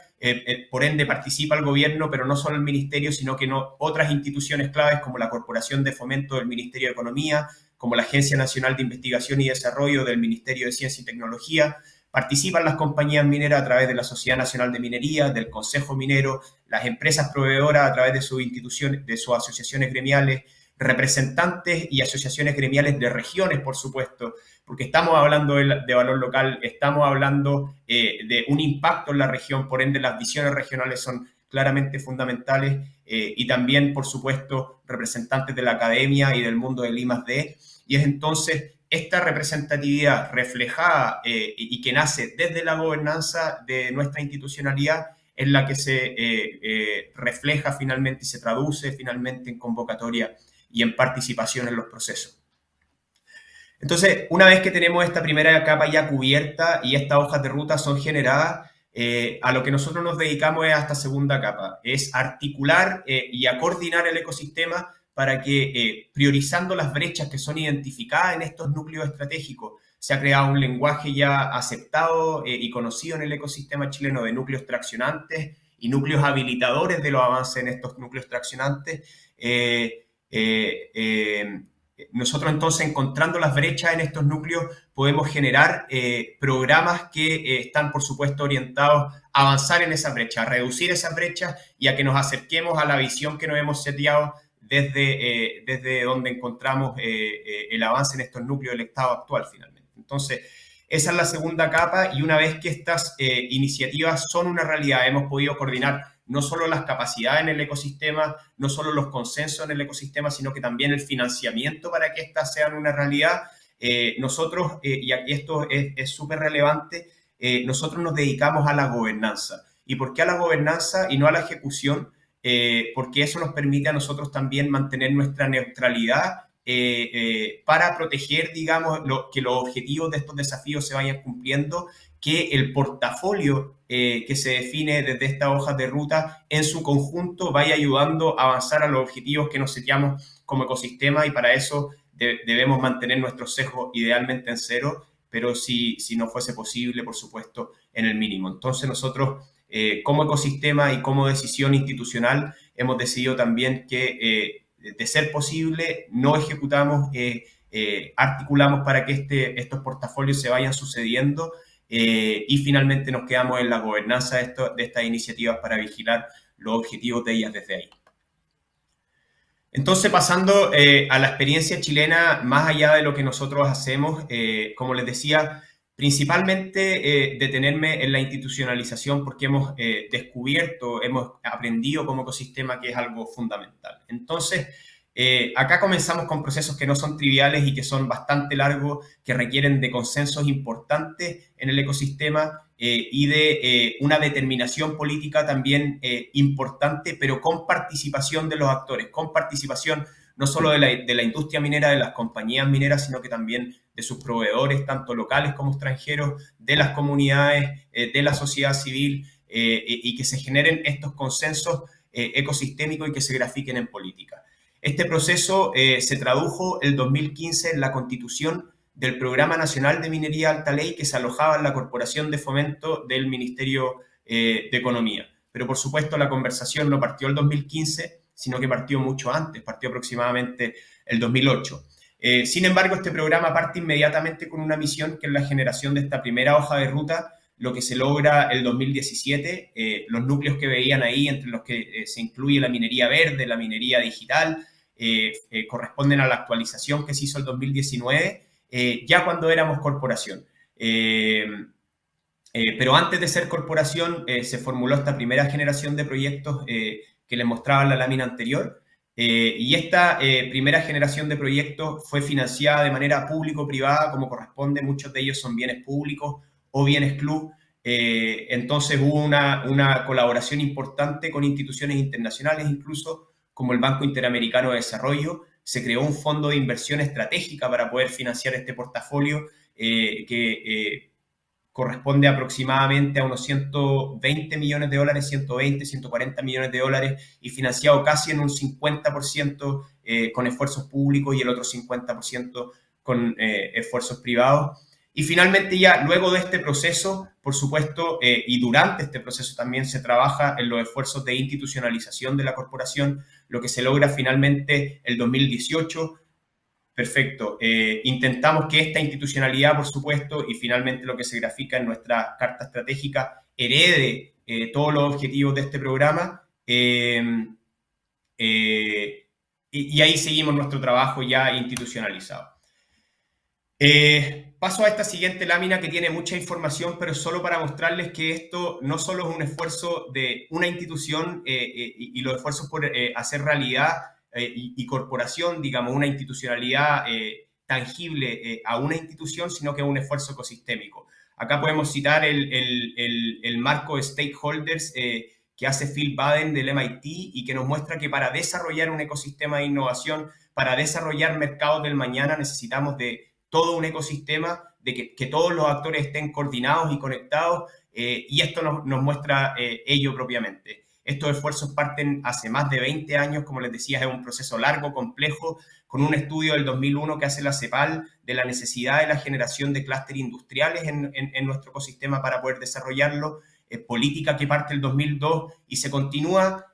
por ende participa el gobierno, pero no solo el ministerio, sino que otras instituciones claves como la Corporación de Fomento del Ministerio de Economía, como la Agencia Nacional de Investigación y Desarrollo del Ministerio de Ciencia y Tecnología. Participan las compañías mineras a través de la Sociedad Nacional de Minería, del Consejo Minero, las empresas proveedoras a través de sus instituciones, de sus asociaciones gremiales, representantes y asociaciones gremiales de regiones, por supuesto, porque estamos hablando de valor local, estamos hablando de un impacto en la región, por ende las visiones regionales son claramente fundamentales, y también, por supuesto, representantes de la academia y del mundo del I+D, y es entonces esta representatividad reflejada y que nace desde la gobernanza de nuestra institucionalidad es la que se refleja finalmente y se traduce finalmente en convocatoria y en participación en los procesos. Entonces, una vez que tenemos esta primera capa ya cubierta y estas hojas de ruta son generadas, a lo que nosotros nos dedicamos es a esta segunda capa, es articular y a coordinar el ecosistema para que, priorizando las brechas que son identificadas en estos núcleos estratégicos, se ha creado un lenguaje ya aceptado y conocido en el ecosistema chileno de núcleos traccionantes y núcleos habilitadores de los avances en estos núcleos traccionantes. Nosotros entonces, encontrando las brechas en estos núcleos, podemos generar programas que están, por supuesto, orientados a avanzar en esa brecha, a reducir esas brechas y a que nos acerquemos a la visión que nos hemos seteado desde donde encontramos el avance en estos núcleos del estado actual finalmente. Entonces, esa es la segunda capa, y una vez que estas iniciativas son una realidad, hemos podido coordinar no solo las capacidades en el ecosistema, no solo los consensos en el ecosistema, sino que también el financiamiento para que estas sean una realidad. nosotros, y aquí esto es súper relevante, nosotros nos dedicamos a la gobernanza. ¿Y por qué a la gobernanza y no a la ejecución? Porque eso nos permite a nosotros también mantener nuestra neutralidad para proteger, digamos, que los objetivos de estos desafíos se vayan cumpliendo, que el portafolio que se define desde estas hojas de ruta en su conjunto vaya ayudando a avanzar a los objetivos que nos seteamos como ecosistema, y para eso debemos mantener nuestros sesgos idealmente en cero, pero si no fuese posible, por supuesto, en el mínimo. Entonces nosotros, como ecosistema y como decisión institucional, hemos decidido también que, de ser posible, no ejecutamos, articulamos para que estos portafolios se vayan sucediendo, y finalmente nos quedamos en la gobernanza de estas iniciativas para vigilar los objetivos de ellas desde ahí. Entonces, pasando a la experiencia chilena, más allá de lo que nosotros hacemos, como les decía, principalmente detenerme en la institucionalización, porque hemos descubierto, hemos aprendido como ecosistema que es algo fundamental. Entonces, acá comenzamos con procesos que no son triviales y que son bastante largos, que requieren de consensos importantes en el ecosistema, y de una determinación política también importante, pero con participación de los actores, con participación no solo de la industria minera, de las compañías mineras, sino que también de sus proveedores, tanto locales como extranjeros, de las comunidades, de la sociedad civil, y que se generen estos consensos ecosistémicos y que se grafiquen en política. Este proceso se tradujo el 2015 en la constitución del Programa Nacional de Minería Alta Ley, que se alojaba en la Corporación de Fomento del Ministerio de Economía. Pero, por supuesto, la conversación no partió el 2015, sino que partió mucho antes, partió aproximadamente el 2008. Sin embargo, este programa parte inmediatamente con una misión, que es la generación de esta primera hoja de ruta, lo que se logra el 2017, los núcleos que veían ahí, entre los que se incluye la minería verde, la minería digital, corresponden a la actualización que se hizo el 2019, ya cuando éramos corporación. Pero antes de ser corporación, se formuló esta primera generación de proyectos que les mostraba en la lámina anterior, y esta primera generación de proyectos fue financiada de manera público-privada, como corresponde. Muchos de ellos son bienes públicos o bienes club. Entonces hubo una colaboración importante con instituciones internacionales, incluso como el Banco Interamericano de Desarrollo. Se creó un fondo de inversión estratégica para poder financiar este portafolio, que corresponde aproximadamente a unos 120 millones de dólares, 120, 140 millones de dólares, y financiado casi en un 50% con esfuerzos públicos y el otro 50% con esfuerzos privados. Y finalmente, ya luego de este proceso, por supuesto, y durante este proceso también se trabaja en los esfuerzos de institucionalización de la corporación, lo que se logra finalmente el 2018. Perfecto. Intentamos que esta institucionalidad, por supuesto, y finalmente lo que se grafica en nuestra carta estratégica, herede todos los objetivos de este programa. Y ahí seguimos nuestro trabajo ya institucionalizado. Paso a esta siguiente lámina, que tiene mucha información, pero solo para mostrarles que esto no solo es un esfuerzo de una institución y los esfuerzos por hacer realidad y corporación, digamos, una institucionalidad tangible a una institución, sino que es un esfuerzo ecosistémico. Acá podemos citar el marco de stakeholders que hace Phil Baden del MIT, y que nos muestra que para desarrollar un ecosistema de innovación, para desarrollar mercados del mañana, necesitamos de todo un ecosistema, de que todos los actores estén coordinados y conectados, y esto nos muestra ello propiamente. Estos esfuerzos parten hace más de 20 años, como les decía, es un proceso largo, complejo, con un estudio del 2001 que hace la CEPAL de la necesidad de la generación de clústeres industriales en nuestro ecosistema para poder desarrollarlo, política que parte el 2002 y se continúa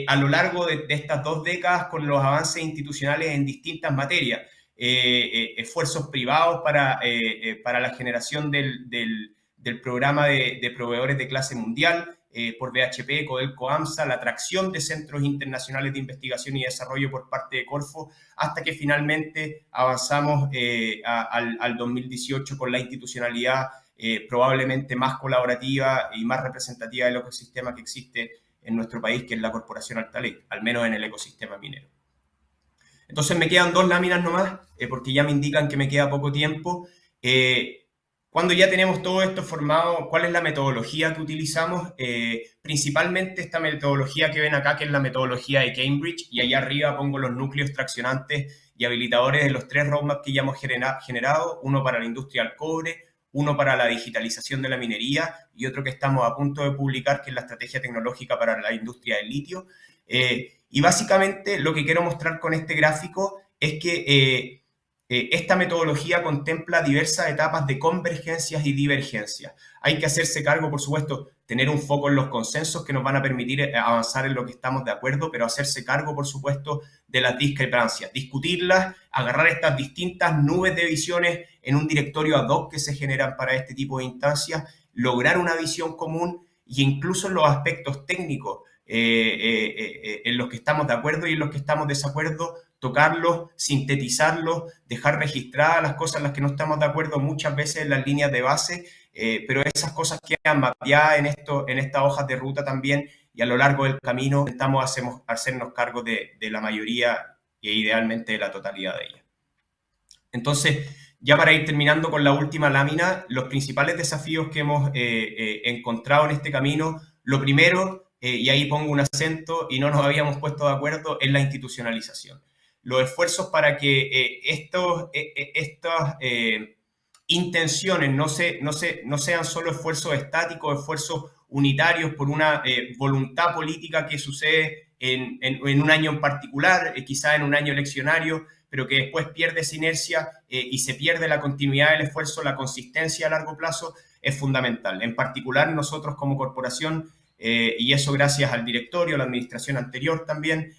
a lo largo de estas 2 décadas con los avances institucionales en distintas materias. Esfuerzos privados para la generación del programa de proveedores de clase mundial por BHP, Codelco, AMSA, la atracción de centros internacionales de investigación y desarrollo por parte de Corfo, hasta que finalmente avanzamos al 2018 con la institucionalidad probablemente más colaborativa y más representativa del ecosistema que existe en nuestro país, que es la Corporación Alta Ley, al menos en el ecosistema minero. Entonces me quedan 2 láminas nomás, porque ya me indican que me queda poco tiempo. Cuando ya tenemos todo esto formado, ¿cuál es la metodología que utilizamos? Principalmente esta metodología que ven acá, que es la metodología de Cambridge, y allá arriba pongo los núcleos traccionantes y habilitadores de los 3 roadmaps que ya hemos generado, uno para la industria del cobre, uno para la digitalización de la minería y otro que estamos a punto de publicar, que es la estrategia tecnológica para la industria del litio. Y básicamente lo que quiero mostrar con este gráfico es que esta metodología contempla diversas etapas de convergencias y divergencias. Hay que hacerse cargo, por supuesto, tener un foco en los consensos que nos van a permitir avanzar en lo que estamos de acuerdo, pero hacerse cargo, por supuesto, de las discrepancias, discutirlas, agarrar estas distintas nubes de visiones en un directorio ad hoc que se generan para este tipo de instancias, lograr una visión común e incluso en los aspectos técnicos en los que estamos de acuerdo y en los que estamos de desacuerdo, tocarlos, sintetizarlos, dejar registradas las cosas en las que no estamos de acuerdo muchas veces en las líneas de base, pero esas cosas quedan mapeadas en estas hojas de ruta también, y a lo largo del camino intentamos hacernos cargo de la mayoría e idealmente de la totalidad de ellas. Entonces, ya para ir terminando con la última lámina, los principales desafíos que hemos encontrado en este camino, lo primero, y ahí pongo un acento y no nos habíamos puesto de acuerdo, es la institucionalización. Los esfuerzos para que estas intenciones no sean solo esfuerzos estáticos, esfuerzos unitarios por una voluntad política que sucede en un año en particular, quizá en un año eleccionario, pero que después pierde esa inercia y se pierde la continuidad del esfuerzo, la consistencia a largo plazo, es fundamental. En particular, nosotros como corporación, y eso gracias al directorio, a la administración anterior también,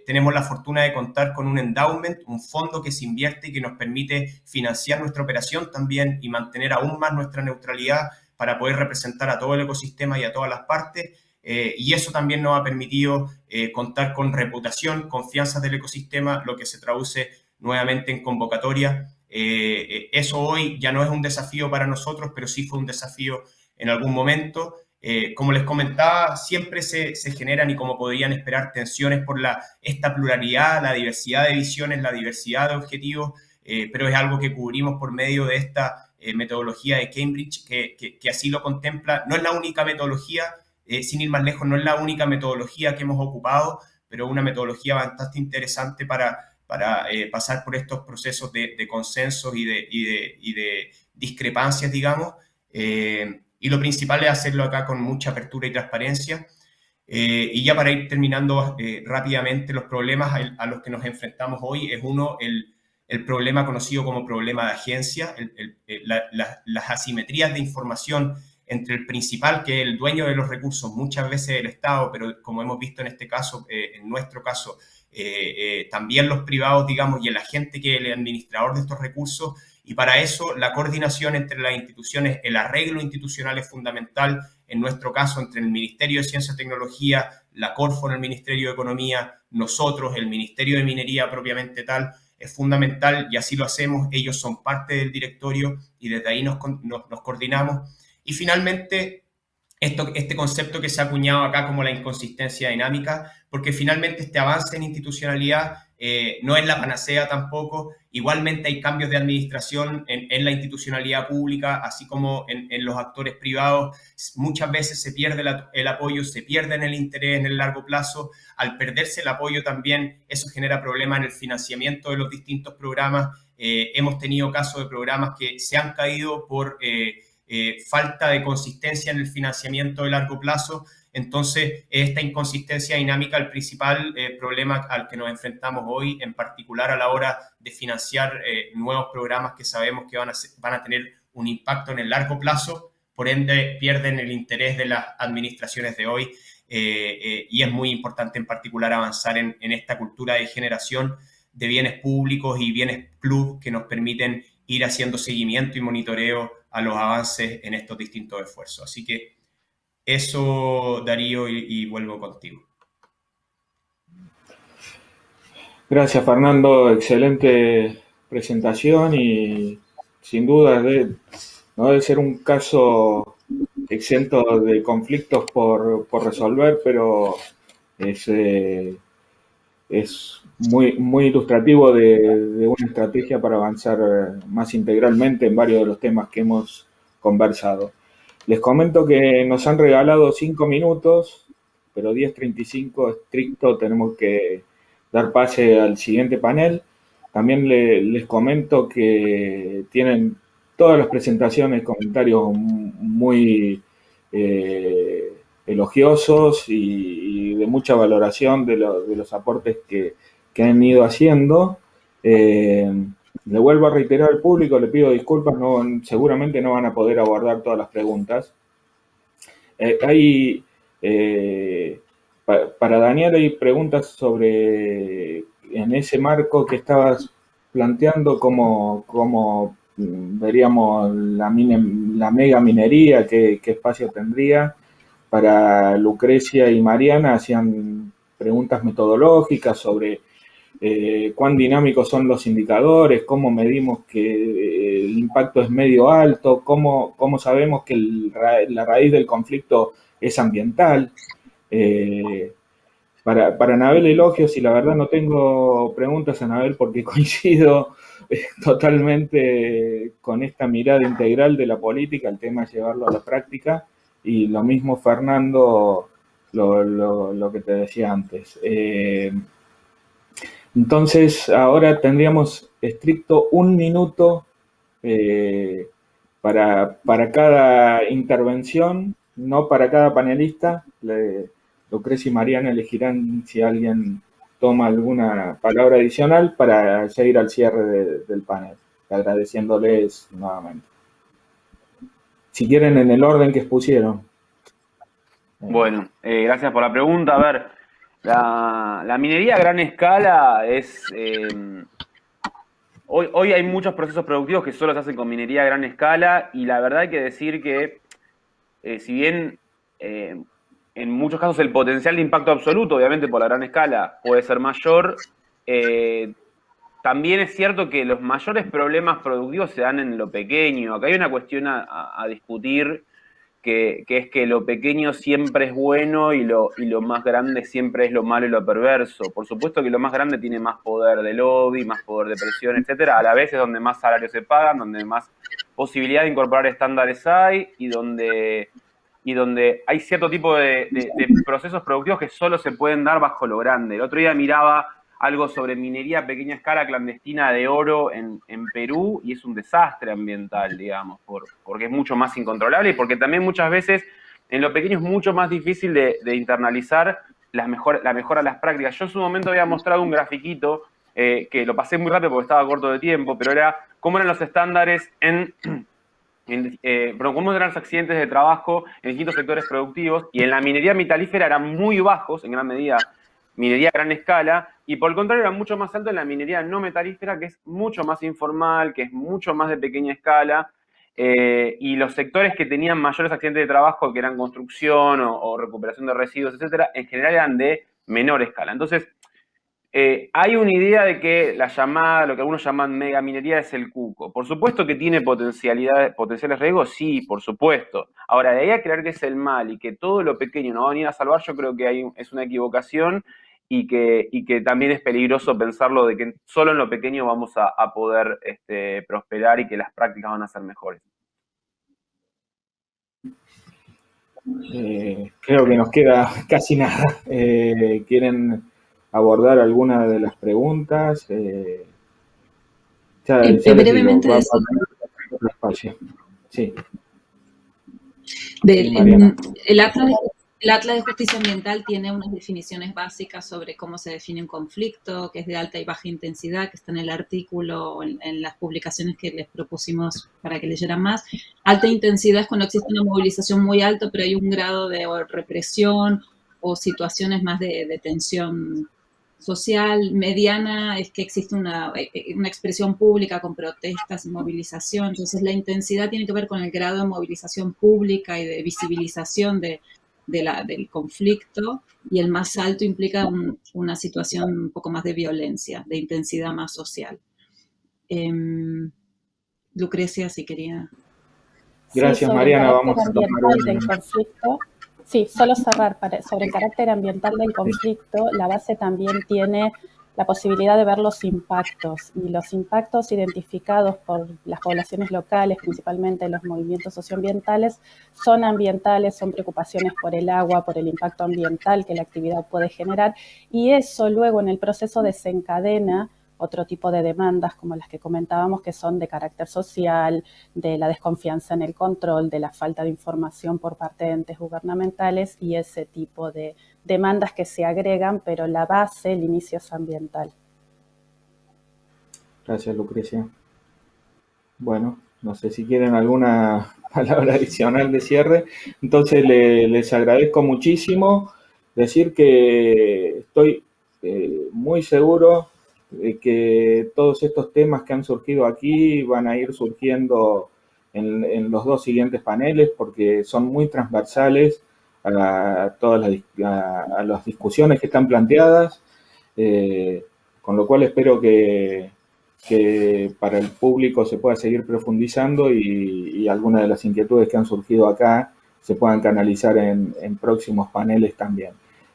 tenemos la fortuna de contar con un endowment, un fondo que se invierte y que nos permite financiar nuestra operación también y mantener aún más nuestra neutralidad para poder representar a todo el ecosistema y a todas las partes. Y eso también nos ha permitido contar con reputación, confianza del ecosistema, lo que se traduce nuevamente en convocatoria. Eso hoy ya no es un desafío para nosotros, pero sí fue un desafío en algún momento. Como les comentaba, siempre se generan, y como podrían esperar, tensiones por esta pluralidad, la diversidad de visiones, la diversidad de objetivos, pero es algo que cubrimos por medio de esta metodología de Cambridge, que así lo contempla. No es la única metodología, sin ir más lejos, no es la única metodología que hemos ocupado, pero una metodología bastante interesante para pasar por estos procesos de consensos y de discrepancias, digamos. Y lo principal es hacerlo acá con mucha apertura y transparencia. Y ya para ir terminando rápidamente, los problemas a los que nos enfrentamos hoy es uno, el problema conocido como problema de agencia, las asimetrías de información entre el principal, que es el dueño de los recursos, muchas veces el Estado, pero como hemos visto en este caso, en nuestro caso, también los privados, digamos, y el agente que es el administrador de estos recursos. Y para eso la coordinación entre las instituciones, el arreglo institucional es fundamental, en nuestro caso entre el Ministerio de Ciencia y Tecnología, la Corfo en el Ministerio de Economía, nosotros, el Ministerio de Minería propiamente tal, es fundamental y así lo hacemos. Ellos son parte del directorio y desde ahí nos coordinamos. Y finalmente, este concepto que se ha acuñado acá como la inconsistencia dinámica, porque finalmente este avance en institucionalidad no es la panacea tampoco. Igualmente hay cambios de administración en la institucionalidad pública, así como en los actores privados. Muchas veces se pierde el apoyo, se pierde el interés en el largo plazo. Al perderse el apoyo también eso genera problemas en el financiamiento de los distintos programas. Hemos tenido casos de programas que se han caído por falta de consistencia en el financiamiento de largo plazo. Entonces, esta inconsistencia dinámica es el principal problema al que nos enfrentamos hoy, en particular a la hora de financiar nuevos programas que sabemos que van a tener un impacto en el largo plazo, por ende pierden el interés de las administraciones de hoy, y es muy importante en particular avanzar en esta cultura de generación de bienes públicos y bienes club que nos permiten ir haciendo seguimiento y monitoreo a los avances en estos distintos esfuerzos. Así que eso, Darío, y vuelvo contigo. Gracias, Fernando. Excelente presentación y sin duda no debe ser un caso exento de conflictos por resolver, pero es muy ilustrativo de una estrategia para avanzar más integralmente en varios de los temas que hemos conversado. Les comento que nos han regalado 5 minutos, pero 10:35 estricto, tenemos que dar pase al siguiente panel. También les comento que tienen todas las presentaciones, comentarios muy elogiosos y de mucha valoración de los aportes que han ido haciendo. Le vuelvo a reiterar al público, le pido disculpas, seguramente no van a poder abordar todas las preguntas. Para Daniel hay preguntas sobre, en ese marco que estabas planteando, cómo veríamos la mega minería, qué espacio tendría. Para Lucrecia y Mariana hacían preguntas metodológicas sobre cuán dinámicos son los indicadores, cómo medimos que el impacto es medio alto, cómo sabemos que la raíz del conflicto es ambiental. Para Anabel elogios, y la verdad no tengo preguntas, Anabel, porque coincido totalmente con esta mirada integral de la política. El tema es llevarlo a la práctica, y lo mismo Fernando, lo que te decía antes. Entonces, ahora tendríamos estricto 1 minuto para cada intervención, no para cada panelista. Lucrecia y Mariana elegirán si alguien toma alguna palabra adicional para seguir al cierre del panel, agradeciéndoles nuevamente. Si quieren, en el orden que expusieron. Bueno, gracias por la pregunta. A ver, la minería a gran escala es... Hoy hay muchos procesos productivos que solo se hacen con minería a gran escala, y la verdad hay que decir que si bien en muchos casos el potencial de impacto absoluto, obviamente por la gran escala, puede ser mayor, también es cierto que los mayores problemas productivos se dan en lo pequeño. Acá hay una cuestión a discutir, que es que lo pequeño siempre es bueno y lo más grande siempre es lo malo y lo perverso. Por supuesto que lo más grande tiene más poder de lobby, más poder de presión, etcétera. A la vez es donde más salarios se pagan, donde más posibilidad de incorporar estándares hay, y donde hay cierto tipo de procesos productivos que solo se pueden dar bajo lo grande. El otro día miraba algo sobre minería a pequeña escala clandestina de oro en Perú, y es un desastre ambiental, digamos, porque es mucho más incontrolable, y porque también muchas veces en lo pequeño es mucho más difícil de internalizar la mejora de las prácticas. Yo en su momento había mostrado un grafiquito que lo pasé muy rápido porque estaba corto de tiempo, pero era cómo eran los estándares cómo eran los accidentes de trabajo en distintos sectores productivos, y en la minería metalífera eran muy bajos, en gran medida minería a gran escala, y por el contrario era mucho más alto en la minería no metalífera, que es mucho más informal, que es mucho más de pequeña escala, y los sectores que tenían mayores accidentes de trabajo, que eran construcción o recuperación de residuos, etcétera, en general eran de menor escala. Entonces, hay una idea de que lo que algunos llaman megaminería es el cuco. Por supuesto que tiene potenciales riesgos, sí, por supuesto. Ahora, de ahí a creer que es el mal y que todo lo pequeño nos va a venir a salvar, yo creo que es una equivocación, y que también es peligroso pensarlo de que solo en lo pequeño vamos a poder prosperar y que las prácticas van a ser mejores. Creo que nos queda casi nada. ¿Quieren abordar alguna de las preguntas? Brevemente sí. El Atlas de Justicia Ambiental tiene unas definiciones básicas sobre cómo se define un conflicto, que es de alta y baja intensidad, que está en el artículo, en las publicaciones que les propusimos para que leyeran más. Alta intensidad es cuando existe una movilización muy alta, pero hay un grado de represión o situaciones más de tensión social. Mediana es que existe una expresión pública con protestas y movilización. Entonces la intensidad tiene que ver con el grado de movilización pública y de visibilización del conflicto, y el más alto implica una situación un poco más de violencia, de intensidad más social. Lucrecia, si quería. Gracias, sí, Mariana. Vamos a tomar del conflicto. Sí, solo cerrar sobre el carácter ambiental del conflicto. La base también tiene la posibilidad de ver los impactos, y los impactos identificados por las poblaciones locales, principalmente los movimientos socioambientales, son ambientales, son preocupaciones por el agua, por el impacto ambiental que la actividad puede generar, y eso luego en el proceso desencadena otro tipo de demandas como las que comentábamos, que son de carácter social, de la desconfianza en el control, de la falta de información por parte de entes gubernamentales y ese tipo de demandas que se agregan, pero la base, el inicio es ambiental. Gracias, Lucrecia. Bueno, no sé si quieren alguna palabra adicional de cierre. Entonces les agradezco muchísimo. Decir que estoy muy seguro de que todos estos temas que han surgido aquí van a ir surgiendo en los dos siguientes paneles, porque son muy transversales a todas las discusiones que están planteadas, con lo cual espero que para el público se pueda seguir profundizando y algunas de las inquietudes que han surgido acá se puedan canalizar en próximos paneles también.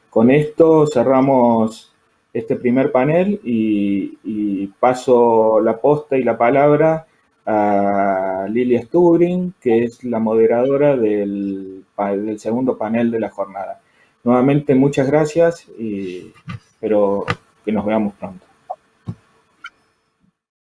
Con esto cerramos este primer panel y paso la posta y la palabra a Lilia Stubring, que es la moderadora del segundo panel de la jornada. Nuevamente, muchas gracias y espero que nos veamos pronto.